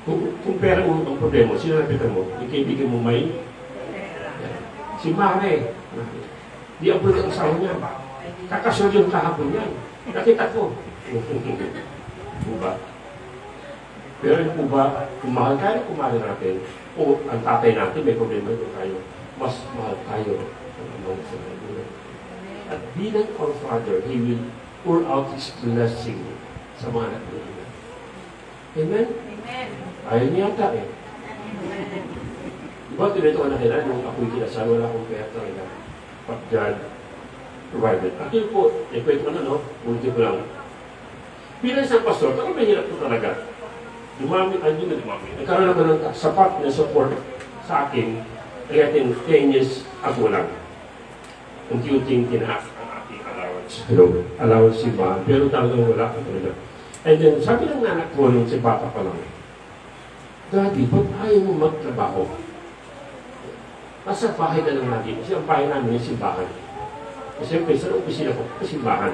Kung pera mo ang problema, sino napitan mo? Yung kaibigan mo may? Si Mare. Di ang ang asawa niya. Kakasod yung kahapon niya. Nakita ko. Diba? Pero yung po ba, kung mahal tayo, kung mahal natin, o ang tatay natin, may problema ito tayo, mas mahal tayo ang amang sa Panginoon. At bilang our Father, He will pour out His blessing sa mga anak niya. Amen? Amen. Ayaw niya yata eh. Diba, tinito ka na kailan, nung ako'y kinasal, wala akong pera talaga. But God provided. At yun po, kwento ko na, no? Ulitin ko lang. Bilang isang pastor, ako may hirap ko talaga. Dumami. Nagkaroon naman ng sapat na support sa akin, kaya 10 years ako lang. Unti-unting tinaas ang aking allowance. Hello? Allowance si ba? Pero talagang wala ako talaga. And then, sabi ng anak ko nung si bata pa lang, Daddy, ba't ayaw mo magtrabaho? Nasa bahay ka lang natin. Kasi ang bahay namin yung simbahan. Kasi siyempre, saan ang opisina ko? Sa simbahan.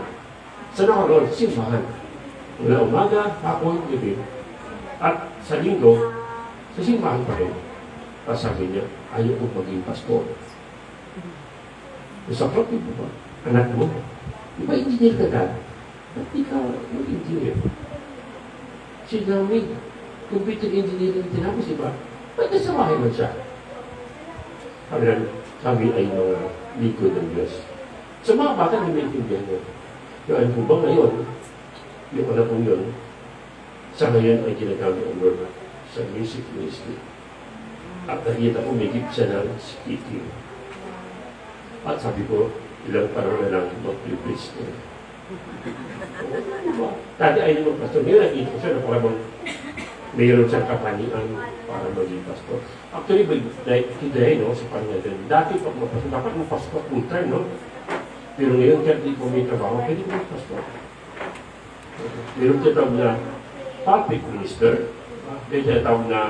Saan ako roon? Sa simbahan. Mula umaga, hapon, gabi. At sa linggo, sa simbahan pa rin. Tapos sabi niya, ayaw ko maging pastor. Sa propio mo ba? Anak mo? Di ba engineer ka ka? Ba't di ka mag-engineer? Si Naomi, computer engineering tinapos, di ba? Ba't nasa bahay man siya? Kami ay mga likod ng Diyos. Sa mga bata, may maintindihan niya. Yung ano po ba ngayon, yung anak po yun, sa ngayon ay ginagamit ang word sa music ministry. At nakita ko may gift siya ng speaking. At sabi ko, ilang panahon na lang mag-preach niya. Dati ay naman pastor. Ngayon nakita ko siya na parang mayroon siyang kapanian para maging pastor. Actually, today, no, sa kanya din, dati pag mapastor, dapat mapastor full time, no? Pero ngayon, kahit di po may trabaho, pwede mo pastor. Meron tinatawag na public minister, may tinatawag na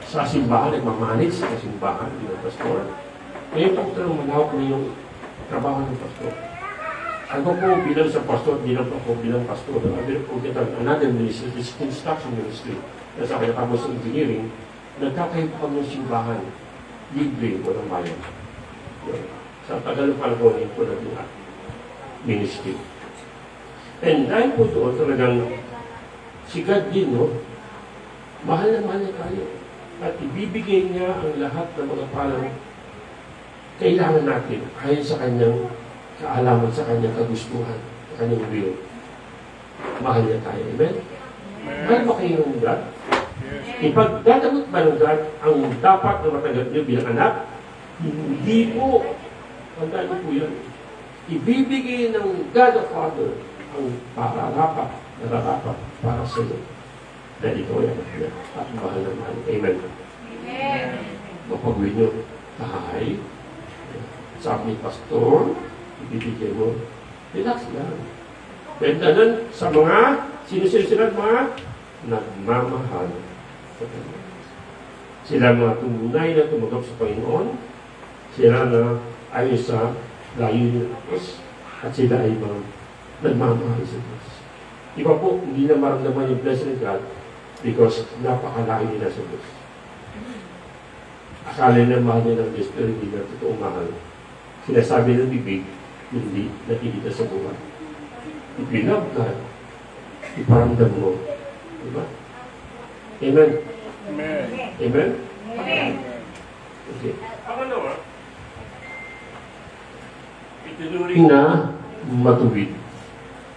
sa simbahan, nagmamanage sa simbahan, yung pastor. Ngayon po ito nang manahawak na yung trabaho ng pastor. Ako po bilang sa pastor, bilang ako bilang pastor, another ministry, is construction ministry. Nasa kaya tapos sa engineering, nagkakayo po kami ng simbahan, libre, walang bayan. Sa tagal ng panahon, yun po naging ministry. And dahil po doon, talagang si God din, no? Mahal na mahal niya tayo. At ibibigay niya ang lahat ng mga palang kailangan natin ayon sa kanyang kaalaman, sa kanyang kagustuhan, sa kanyang will. Mahal niya tayo. Amen? Mahal ba kayo ng God? Ipagdadagot ba ng God ang dapat na matanggap niyo bilang anak? Hindi po. Tandaan niyo po yan. Ibibigay ng God the Father ang nararapat para sa iyo. Dahil ikaw ay anak niya at mahal na mahal. Amen. Amen. Mapagawin niyo, tahay, sabi ni pastor, ibibigay mo, relax lang. Bendanan sa mga sinusunod mga nagmamahal. Sila mga tunay na tumanggap sa Panginoon, sila na ayon sa layunin ng Diyos, at sila ay mga nagmamahal sa Diyos. Iba po, hindi na maramdaman yung blessing ng God because napakalain nila sa Diyos. Akala na mahal nila ng Diyos, pero hindi na totoong mahal. Sinasabi ng bibig, hindi nakikita sa buwan. If you love God, iparamdam mo. Diba? Amen? Amen. Amen? Amen. Okay. Pangalawa, itinuring na matuwid.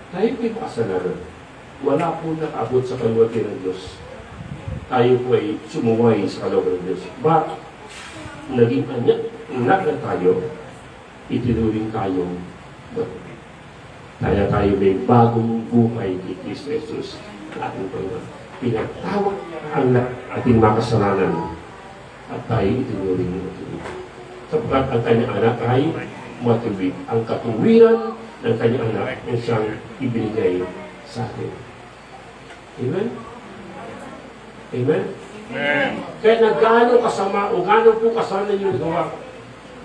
Tayo po'y makasalanan. Wala po nakaabot sa kalwati ng Diyos. Tayo po'y sumuway sa kalwati ng Diyos. But, naging anak na tayo, itinuring tayong matuwid. Kaya tayo may bagong buhay kay Kristo Jesus na ating Panginoon. Pinagtawag ang ating makasalanan at tayo itinuring matuwid. Sapagkat ang kanyang anak ay matuwid. Ang katuwiran ng kanyang anak ay siyang ibinigay sa atin. Amen? Amen? Amen. Kaya na gaano kasama o gaano po kasama yung nagawa,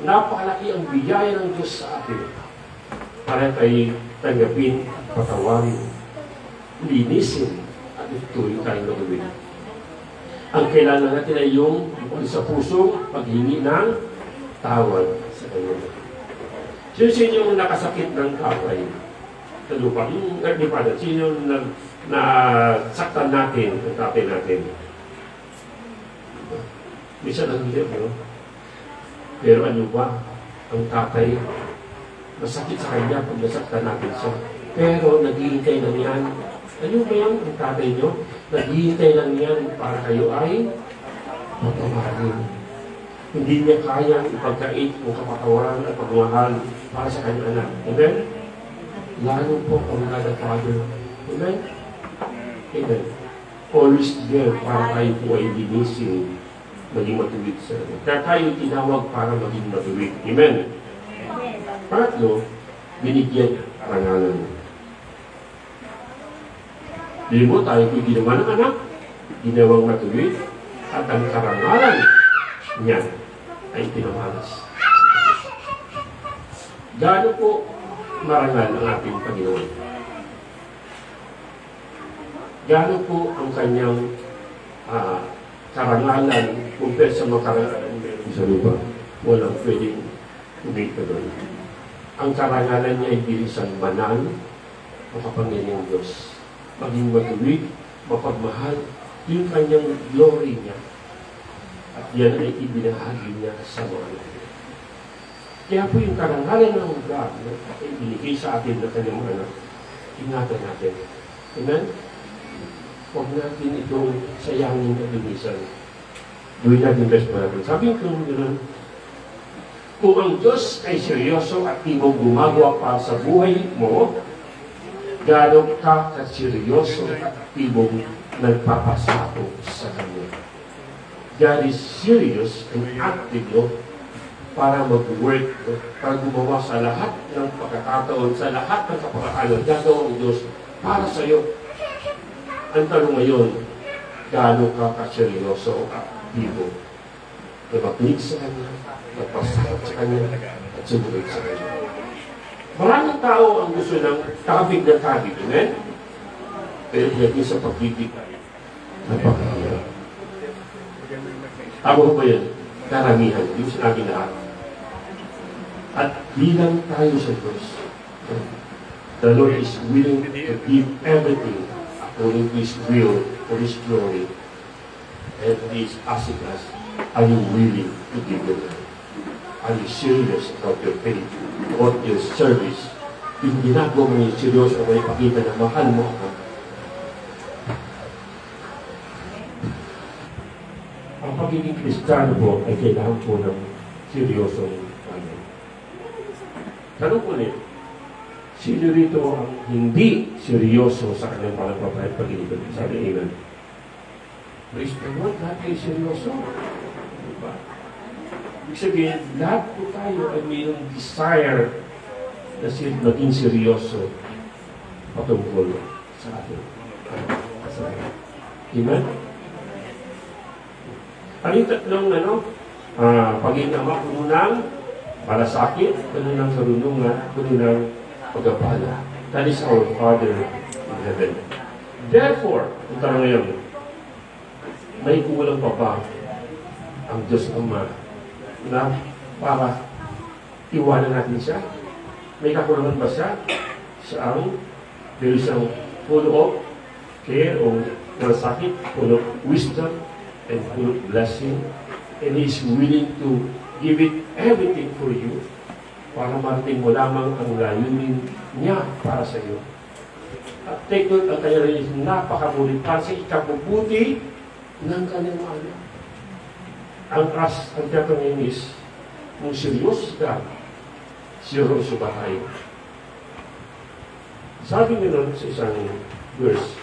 napakalaki ang biyaya ng Diyos sa atin para tayo tanggapin, patawarin, linisin, at ituloy tayong nagawin. Ang kailangan natin ay yung sa puso, paghingi ng tawad sa Kanya. Sino yung nakasakit ng kapay sa lupa? Yung nagdipanan, sino yung nasaktan natin, ang kapay natin? Bisa lang hindi, no? Pero ano ba? Ang tatay, masakit sa kanya pag nasaktan natin siya. Pero naghihintay lang yan. Ano ba yan ang tatay nyo? Naghihintay lang yan para kayo ay patawarin. Hindi niya kayang ipagkait o kapatawaran at pagmahal para sa kanyang anak. Amen? Lalo po ang God the Father. Amen? Amen. Always there para tayo po ay linisin, maging matuwid sa atin. Kaya tayo tinawag para maging matuwid. Amen? Pangatlo, binigyan karangalan. Hindi mo tayo kung ginawa ng anak, ginawang matuwid, at ang karangalan niya ay pinamalas. Gaano po marangal ang ating Panginoon? Gaano po ang kanyang karangalan kumpara sa mga karangalan meron sa lupa? Walang pwedeng umita doon. Ang karangalan niya ay bilisang banal, makapangyarihang Diyos. Maging matuwid, mapagmahal, yung kanyang glory niya. At yan ay ibinahagi niya sa mga anak. Kaya po yung karangalan ng God na ibinigay sa atin ng kanyang anak, ingatan natin. Amen? Huwag natin itong sayangin at linisan. Gawin natin best pa natin. Sabi ko gano'n, kung ang Diyos ay seryoso at ibang gumagawa para sa buhay mo, gaano ka kaseryoso at aktibong nagpapasako sa Kanya. God is serious and active, no? Para mag-work, no? Para gumawa sa lahat ng pagkakataon, sa lahat ng kapakaalan, gagawin ng Diyos para sa iyo. Ang tanong ngayon, gaano ka kaseryoso at aktibo na mag-click sa Kanya, magpasakot sa Kanya, at sumunod sa Kanya. Maraming tao ang gusto ng tabig ng tabig, amen? Pero pwede sa pagbibigay, napakahirap. Tama ba yan? Karamihan, yung sinabi lahat. At bilang tayo sa Diyos, the Lord is willing to give everything according to His will, for His glory. And He is asking us, are you willing to give your life? Are you serious about your faith, about your service? Yung ginagawa mo yung seryoso o ipakita na mahal mo ako. Ang pagiging Kristiyano po ay kailangan po ng seryosong ano. Tanong ulit, sino rito ang hindi seryoso sa kanyang panagpapahit pag-ibig? Sabi Amen. Praise the Lord, lahat ay seryoso. Diba? Ibig sabihin, lahat po tayo ay mayroong desire na maging seryoso patungkol sa atin. Amen? Ang yung tatlong pagiging ama, puno ng malasakit, puno ng karunungan, puno ng pagpapala. That is our Father in heaven. Therefore, ang tanong ngayon, may kulang pa ba ang Diyos Ama na para iwanan natin siya? May kakulangan ba siya? There is a full of care o malasakit, full of wisdom, and full of blessing, and He is willing to give it everything for you para marating mo lamang ang layunin niya para sa iyo. At take note, ang kanya rin is napakabulit para sa ikabubuti ng kanyang anak. Ang tatanungin is, kung seryoso ka, seryoso ba tayo? Sabi nga nun sa isang verse,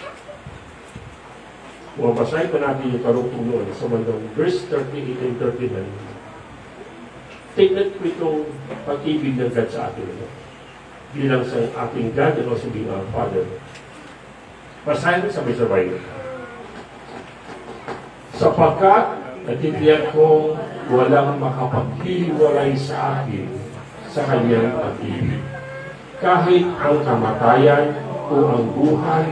mabasahin pa natin yung karugtong noon sa bandang verse 38 and 39. Tignan ko itong pag-ibig ng God sa atin. Bilang sa ating God and also being our Father. Basahin sabay-sabay. Sapagkat natitiyak kong walang makapaghiwalay sa akin sa kanyang pag-ibig. Kahit ang kamatayan o ang buhay,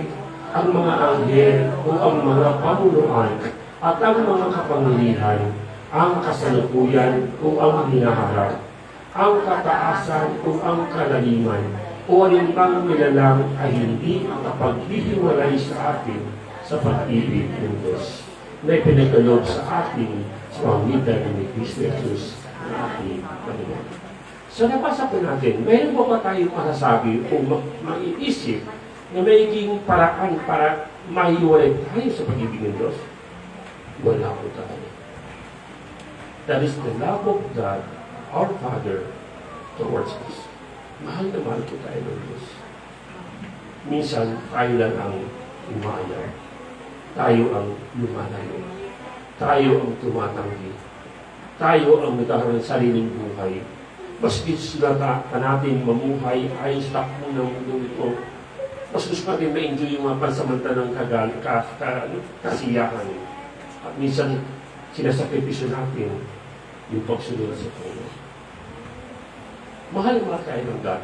ang mga anghel o ang mga pamunuan at ang mga kapangyarihan, ang kasalukuyan o ang hinaharap, ang kataasan o ang kalaliman, o alinmang nilalang ay hindi makapaghihiwalay sa atin sa pag-ibig ng Diyos na ipinagkaloob sa atin sa pamamagitan ni Kristo Jesus na ating Panginoon. So nabasa po natin, mayroon ba tayong masasabi o maiisip na mayiging paraan para mahiwalay tayo sa pag-ibig ng Diyos? Wala po tayo. That is the love of God, our Father, towards us. Mahal na mahal po tayo ng Diyos. Minsan, tayo lang ang umayaw. Tayo ang lumalayo. Tayo ang tumatanggi. Tayo ang nagkakaroon ng sariling buhay. Mas gusto na natin mamuhay ay sa takbo ng mundo ito. Mas gusto natin ma-enjoy yung mga pansamantalang kasiyahan. At minsan, sinasakripisyo natin yung pagsunod sa Panginoon. Mahal tayo ng God.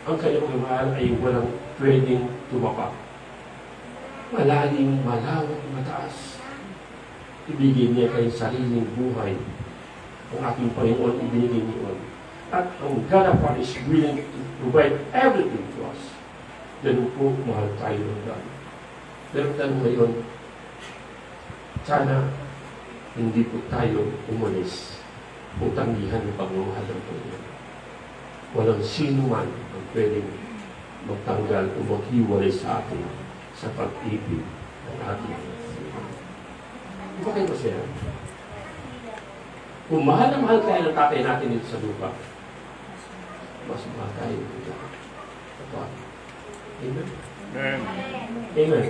Ang kanyang mahal ay walang pwedeng tumapak. Malalim, malawak, mataas. Ibigay niya kayong sariling buhay. Ang ating Panginoon ibinigay niyon. At ang God of God is willing to provide everything to us. Ganun po, mahal tayo ng God. Pero tanong ngayon, sana hindi po tayo umalis o tanggihan ng pagmamahal ng Panginoon. Walang sino man ang pwedeng magtanggal o maghiwalay sa atin sa pag-ibig ng ating Panginoon. Di ba kayo masaya? Kung mahal na mahal tayo ng tatay natin dito sa lupa, mas mahal tayo dito. Amen? Amen. Amen.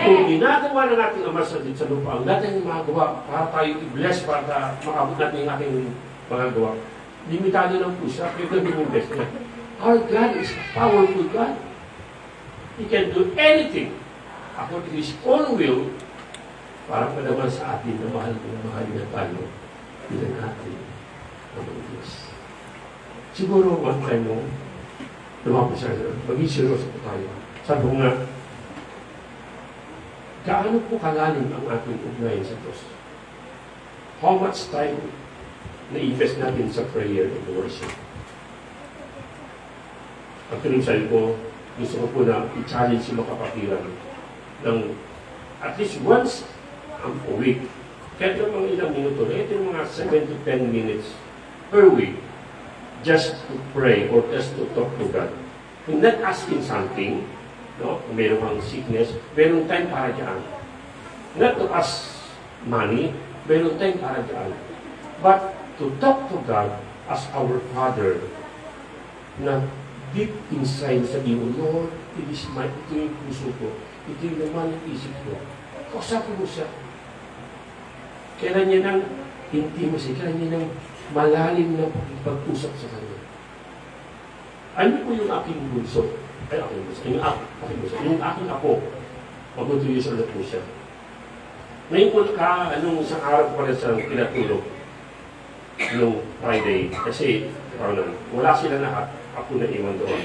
Kung ginagawa na natin Ama sa lupa, ang natin magawa para tayo i-bless, para makabot natin yung ating mga gawa, limitado lang po siya, pero invest niya. Our God is a powerful God. He can do anything according to His own will para padaman sa atin na mahal na tayo bilang atin ng Diyos. Siguro, one time mo, lumapos siya, maging seryoso po tayo. Sabi ko nga, gaano po kalalim ang ating ugnayan sa Diyos? How much time na-invest natin sa prayer and worship? Actually, sabi ko, gusto ko po na i-challenge yung makapatiran ng at least once a week. Kahit ng mga ilang minuto, ito yung mga 7 to 10 minutes per week just to pray or just to talk to God. Kung not asking something, no? Kung meron kang sickness, meron time para dyan. Not to ask money, meron time para dyan. But to talk to God as our Father, na deep inside, sabi mo, Lord, ito yung puso ko, ito yung naman yung isip ko. Kausapin mo siya. Kailan niya ng intimacy, kailan niya ng malalim na pag-usap sa kanya. Ano po yung aking bunso? Yung aking apo, mag-2 years old po siya. Ngayon po anong isang araw pa rin sa pinatulog, yung Friday, kasi wala sila lahat, ako na iwan doon.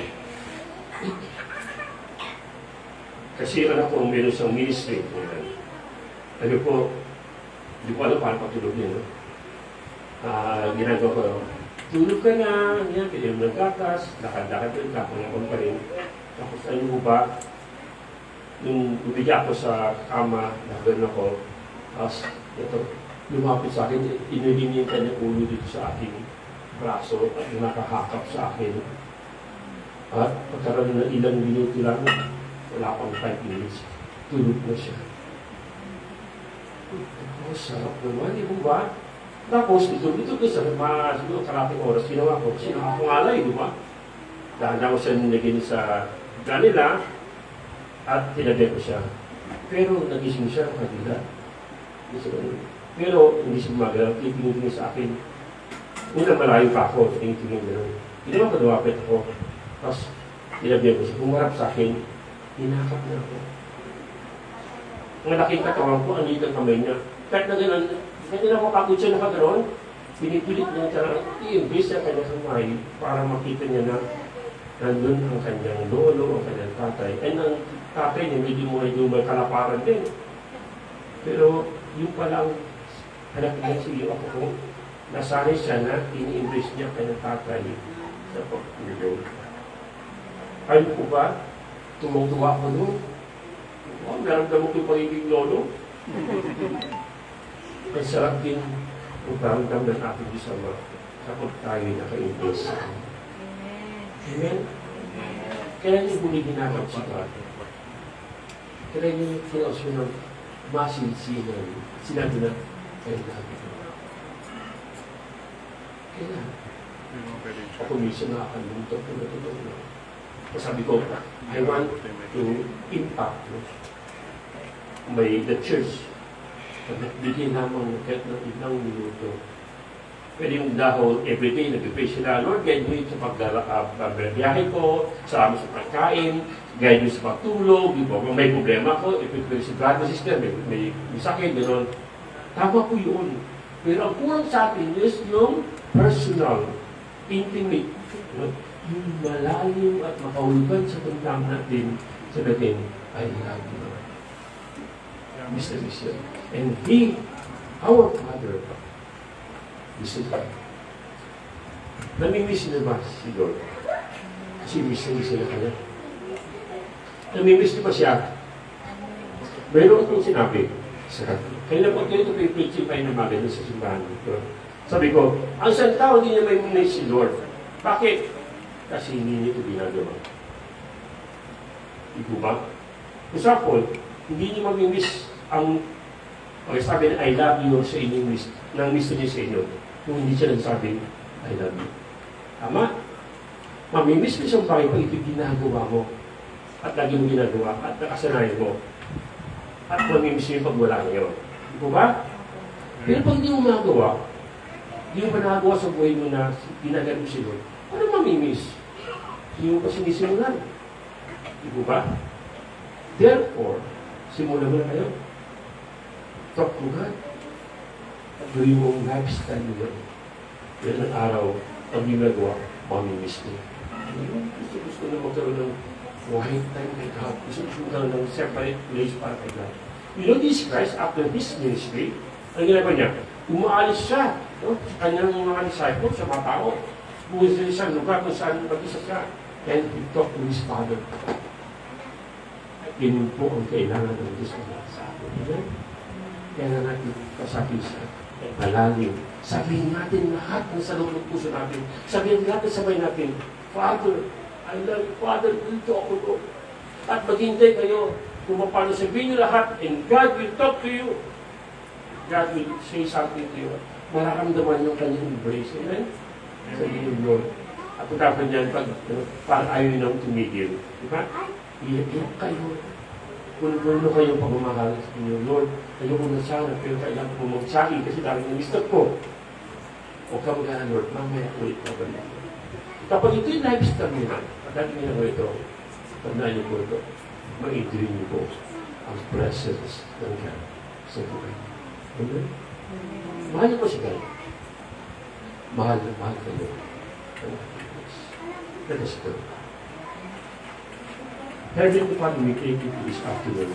Kasi anak ko, meron siyang ministry. Ano po, hindi ko alam paano patulog niya. No? Ginagawa ko, tulog ka na, yan, kaya yung nagkakas, lakad-lakad yun, kapangapon pa rin. Tapos ano ko ba, nung bumigay ako sa kama, nagano ako, tapos ito, lumapit sa akin, inulim niya yung kanyang ulo dito sa aking braso, at nakahakap sa akin. At pagkaroon ng ilang minuto lang, wala pang 5 minutes, tulog na siya. Tapos, sarap naman, di mo ba? Tapos, ito ko sa mga siguro karating oras, ginawa ko, sinakapungalay, di ba? Dahil ako siya nilagyan sa kanila, at tinagay ko siya. Pero, nagising siya, kanila. Pero, hindi siya gumagalaw, titingin sa akin. Una, malayo pa ako, tingin gano'n. Ginawa ko, lumapit ako. Tapos, tinagay ko siya, pumarap sa akin, hinakap na ako. Ang laking katawan ko, ang liit ang kamay niya. Kahit na gano'n, hindi na ako kapag siya nakagaroon, pinipilit niya talagang i-invest sa kanyang kamay para makita niya na nandun ang kanyang lolo, ang kanyang tatay. And ang tatay niya, medyo may kalaparan din. Pero yung palang anak niya si ako ko, nasanay siya na ini-invest niya kanyang tatay sa pag-tulog. Ayun po ba? Tumong-tuwa ko doon. Oh, naramdaman ko yung pagiging lolo. Ang sarap din ang paramdam ng ating Diyos Ama kapag tayo naka-invest. Amen? Kaya niyo huli ginagawa si God. Kaya niyo kinausyo ng masinsinan. Sinabi na, I love you. Kaya ako minsan nakakalimutan ko na totoo na. Sabi ko, I want to impact the church. Nagbigay lamang kahit ng ilang minuto. Pwede yung dahol everyday, nag-pray sila, Lord, guide mo sa pagbiyahe ko, salamat sa pagkain, guide mo sa pagtulog, kung may problema ko, ipipray si brother, sister, may sakit, gano'n. Tama po yun. Pero ang kulang sa atin is yung personal, intimate, yung malalim at makahulugan sa tundang natin, sabihin, I love you, Mr. Bishop. And He, our Father, is God. Namimiss na ba si Lord? Kasi miss na sila kanya. Namimiss na ba siya? Mayroon itong sinabi. Kaya po kayo ito preaching pa yung namagan sa simbahan. Sabi ko, ang isang tao hindi niya may miss si Lord. Bakit? Kasi hindi niya ito ginagawa. Ito ba? Example, hindi niya mamimiss ang sabi na, I love you sa inyong miss, nang miss niya sa inyo. Kung hindi siya nagsabi, I love you. Tama? Mamimiss mo siyang bagay pag ito ginagawa mo. at lagi mo ginagawa at nakasanayan mo at mamimiss mo yung pag wala ngayon. Di po ba? Pero pag hindi mo magawa, hindi mo pa nakagawa sa buhay mo na ginagawa mo si Lord, ano mamimiss? Hindi mo pa sinisimulan. Di po ba? Therefore, simulan mo na kayo. Talk to God. At gawin mo ang lifestyle mo. Yan ang araw, pag ginagawa, mamimiss mo. Gusto na magkaroon ng quiet time kay God. Gusto magkaroon ng separate place para kay God. You know, this Christ, after His ministry, ang ginagawa niya, umaalis siya sa kanyang mga disciples, sa mga tao. Buhay sa isang lugar kung saan mag-isa siya. And he talked to His Father. At yun po ang kailangan ng Diyos sa atin. Kaya na natin kasapin sa malalim. Sabihin natin lahat ng sa loob ng puso natin. Sabihin natin, sabay natin, Father, I love you. Father, dito ako ko. At maghintay kayo kung paano sabihin niyo lahat, and God will talk to you. God will say something to you. Mararamdaman yung kanyang embrace. Amen? Sabihin niyo, Lord. At pagkapan niyan, parang ayaw nyo nang tumigil. Di ba? Iyak kayo. Puno kayo pag umakalit sa inyo. Lord, ayoko na sana, pero kailangan mo mag-saki kasi dahil na-mistake ko. Huwag ka mag-alala, Lord, mamaya ulit na balik. Kapag ito yung lifestyle nyo na, pagkat nyo na ito, tandaan niyo po ito, ma-dream niyo po ang presence ng God sa buhay. Okay? Mahal niyo po si God. Mahal kayo. Let us pray. Heavenly Father, we thank you this afternoon.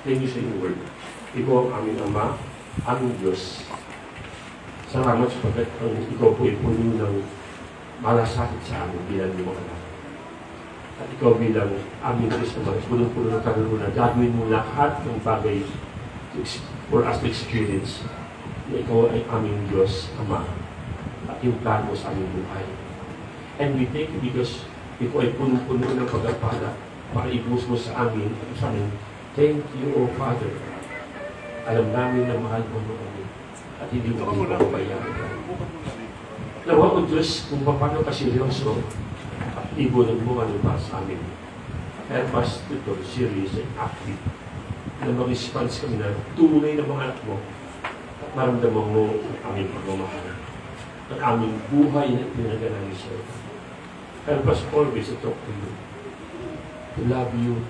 Thank you sa iyong word. Ikaw ang aming Ama, aming Diyos. Salamat sapagkat ikaw po ay puno ng malasakit sa amin bilang iyong mga anak. At ikaw bilang aming Diyos naman, puno-puno ng karurunan. Gagawin mo lahat ng bagay for us to experience na ikaw ay aming Diyos, Ama, at yung plan mo sa aming buhay. And we thank you because ikaw ay puno-puno ng pagpapala para ibus mo sa amin at sa amin. Thank you, O Father. Alam namin na mahal mo kami at hindi mo kami papabayaan. Nawa ko, Diyos, kung paano ka seryoso at ibunan mo ano para sa amin. Help us to be serious and active na mag-response kami na tunay na mga anak mo at maramdaman mo ang aming pagmamahal at aming buhay na pinagananin sa iyo. Help us always to talk to you, to love you,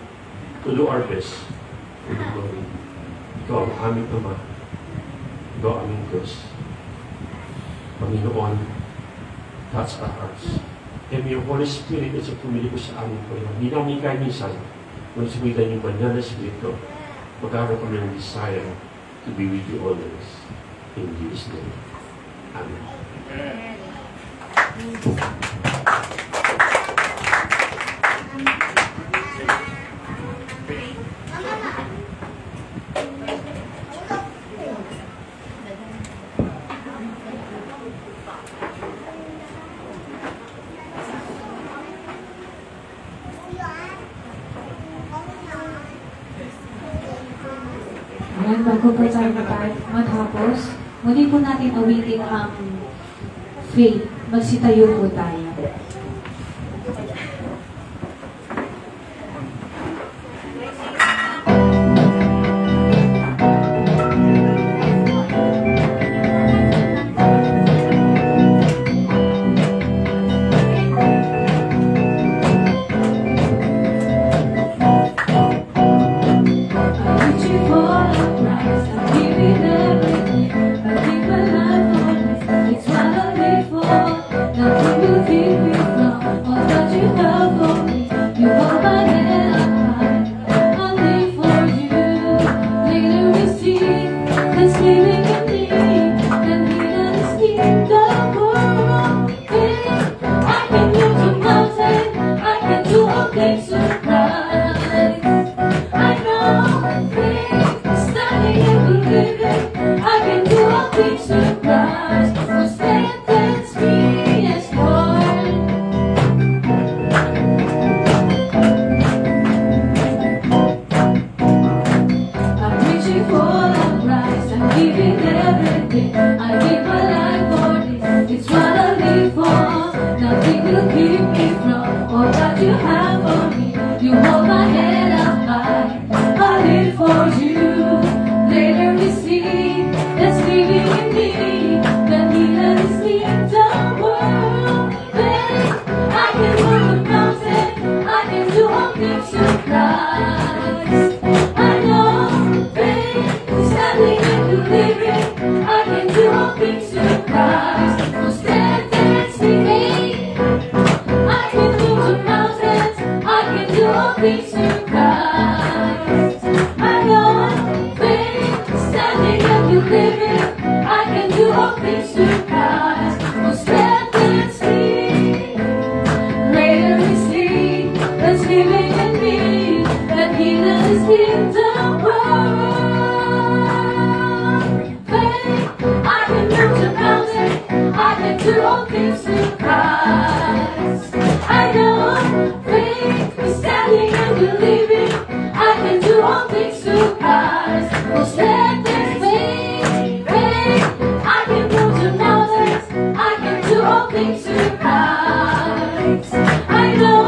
to do our best for the glory. Ikaw ang aming Ama. Ikaw ang aming Diyos. Panginoon, touch our hearts. And your Holy Spirit is pumili ko sa amin po. Hindi namin kahit minsan, kung sumitan yung banal na Espiritu, magkaroon kami ng desire to be with you always. In Jesus' name. Amen. Ayan, bago po tayo matapos, muli po natin awitin ang faith. Magsitayo po tayo. Nothing will keep me Christ. I know faith is standing and believing. I can do all things through Christ who strengthens me. I can move the mountains. I can do all things through Christ. I know faith is standing and believing. I can do all things through Christ who strengthens me. Greater is He that's living in me than he that is in the world. Faith, I can move the mountain. I can do all things through Christ. I know faith is standing and believing. I can do all things through Christ who strengthens me. Faith, I can move the mountains. I can do all things through Christ. I know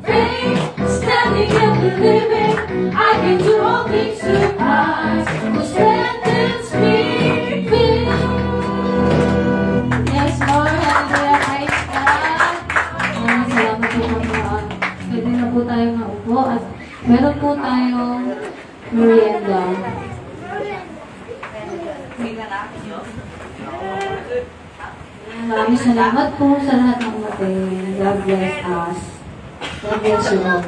faith is standing and believing. I can do all things through Christ who strengthens me. Yes, Lord. Hallelujah. Praise God. Salamat po, Panginoon. Pwede na po tayo maupo at meron po tayong merienda. Maraming salamat po sa lahat ng umating. God bless us. God bless you all.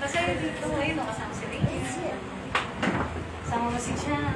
Kasi dito ngayon, nakasama si Reyes. Sama mo si Jan.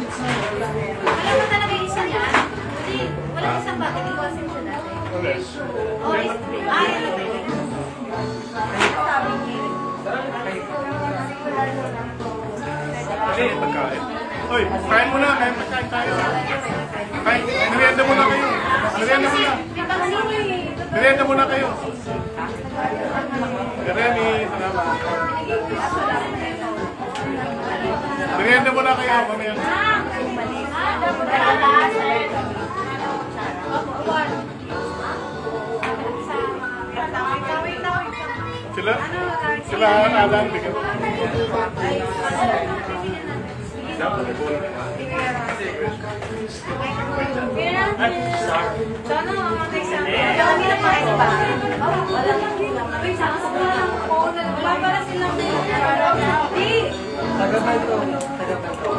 Alam mo talaga yung isa niya? Kasi walang isang bata, hindi ko asin siya dati. Oh, ay, alam mo. Kasi pagkain. Hoy, kain muna, kain pagkain tayo. Kain, merienda muna kayo. Merienda muna. Merienda muna kayo. Remy, salamat. Merienda muna kayo, mamaya. Sila Alan, bigyan. Sana mamatay sa akin. Wala para silang hindi. Taga-Balto. Taga-Balto.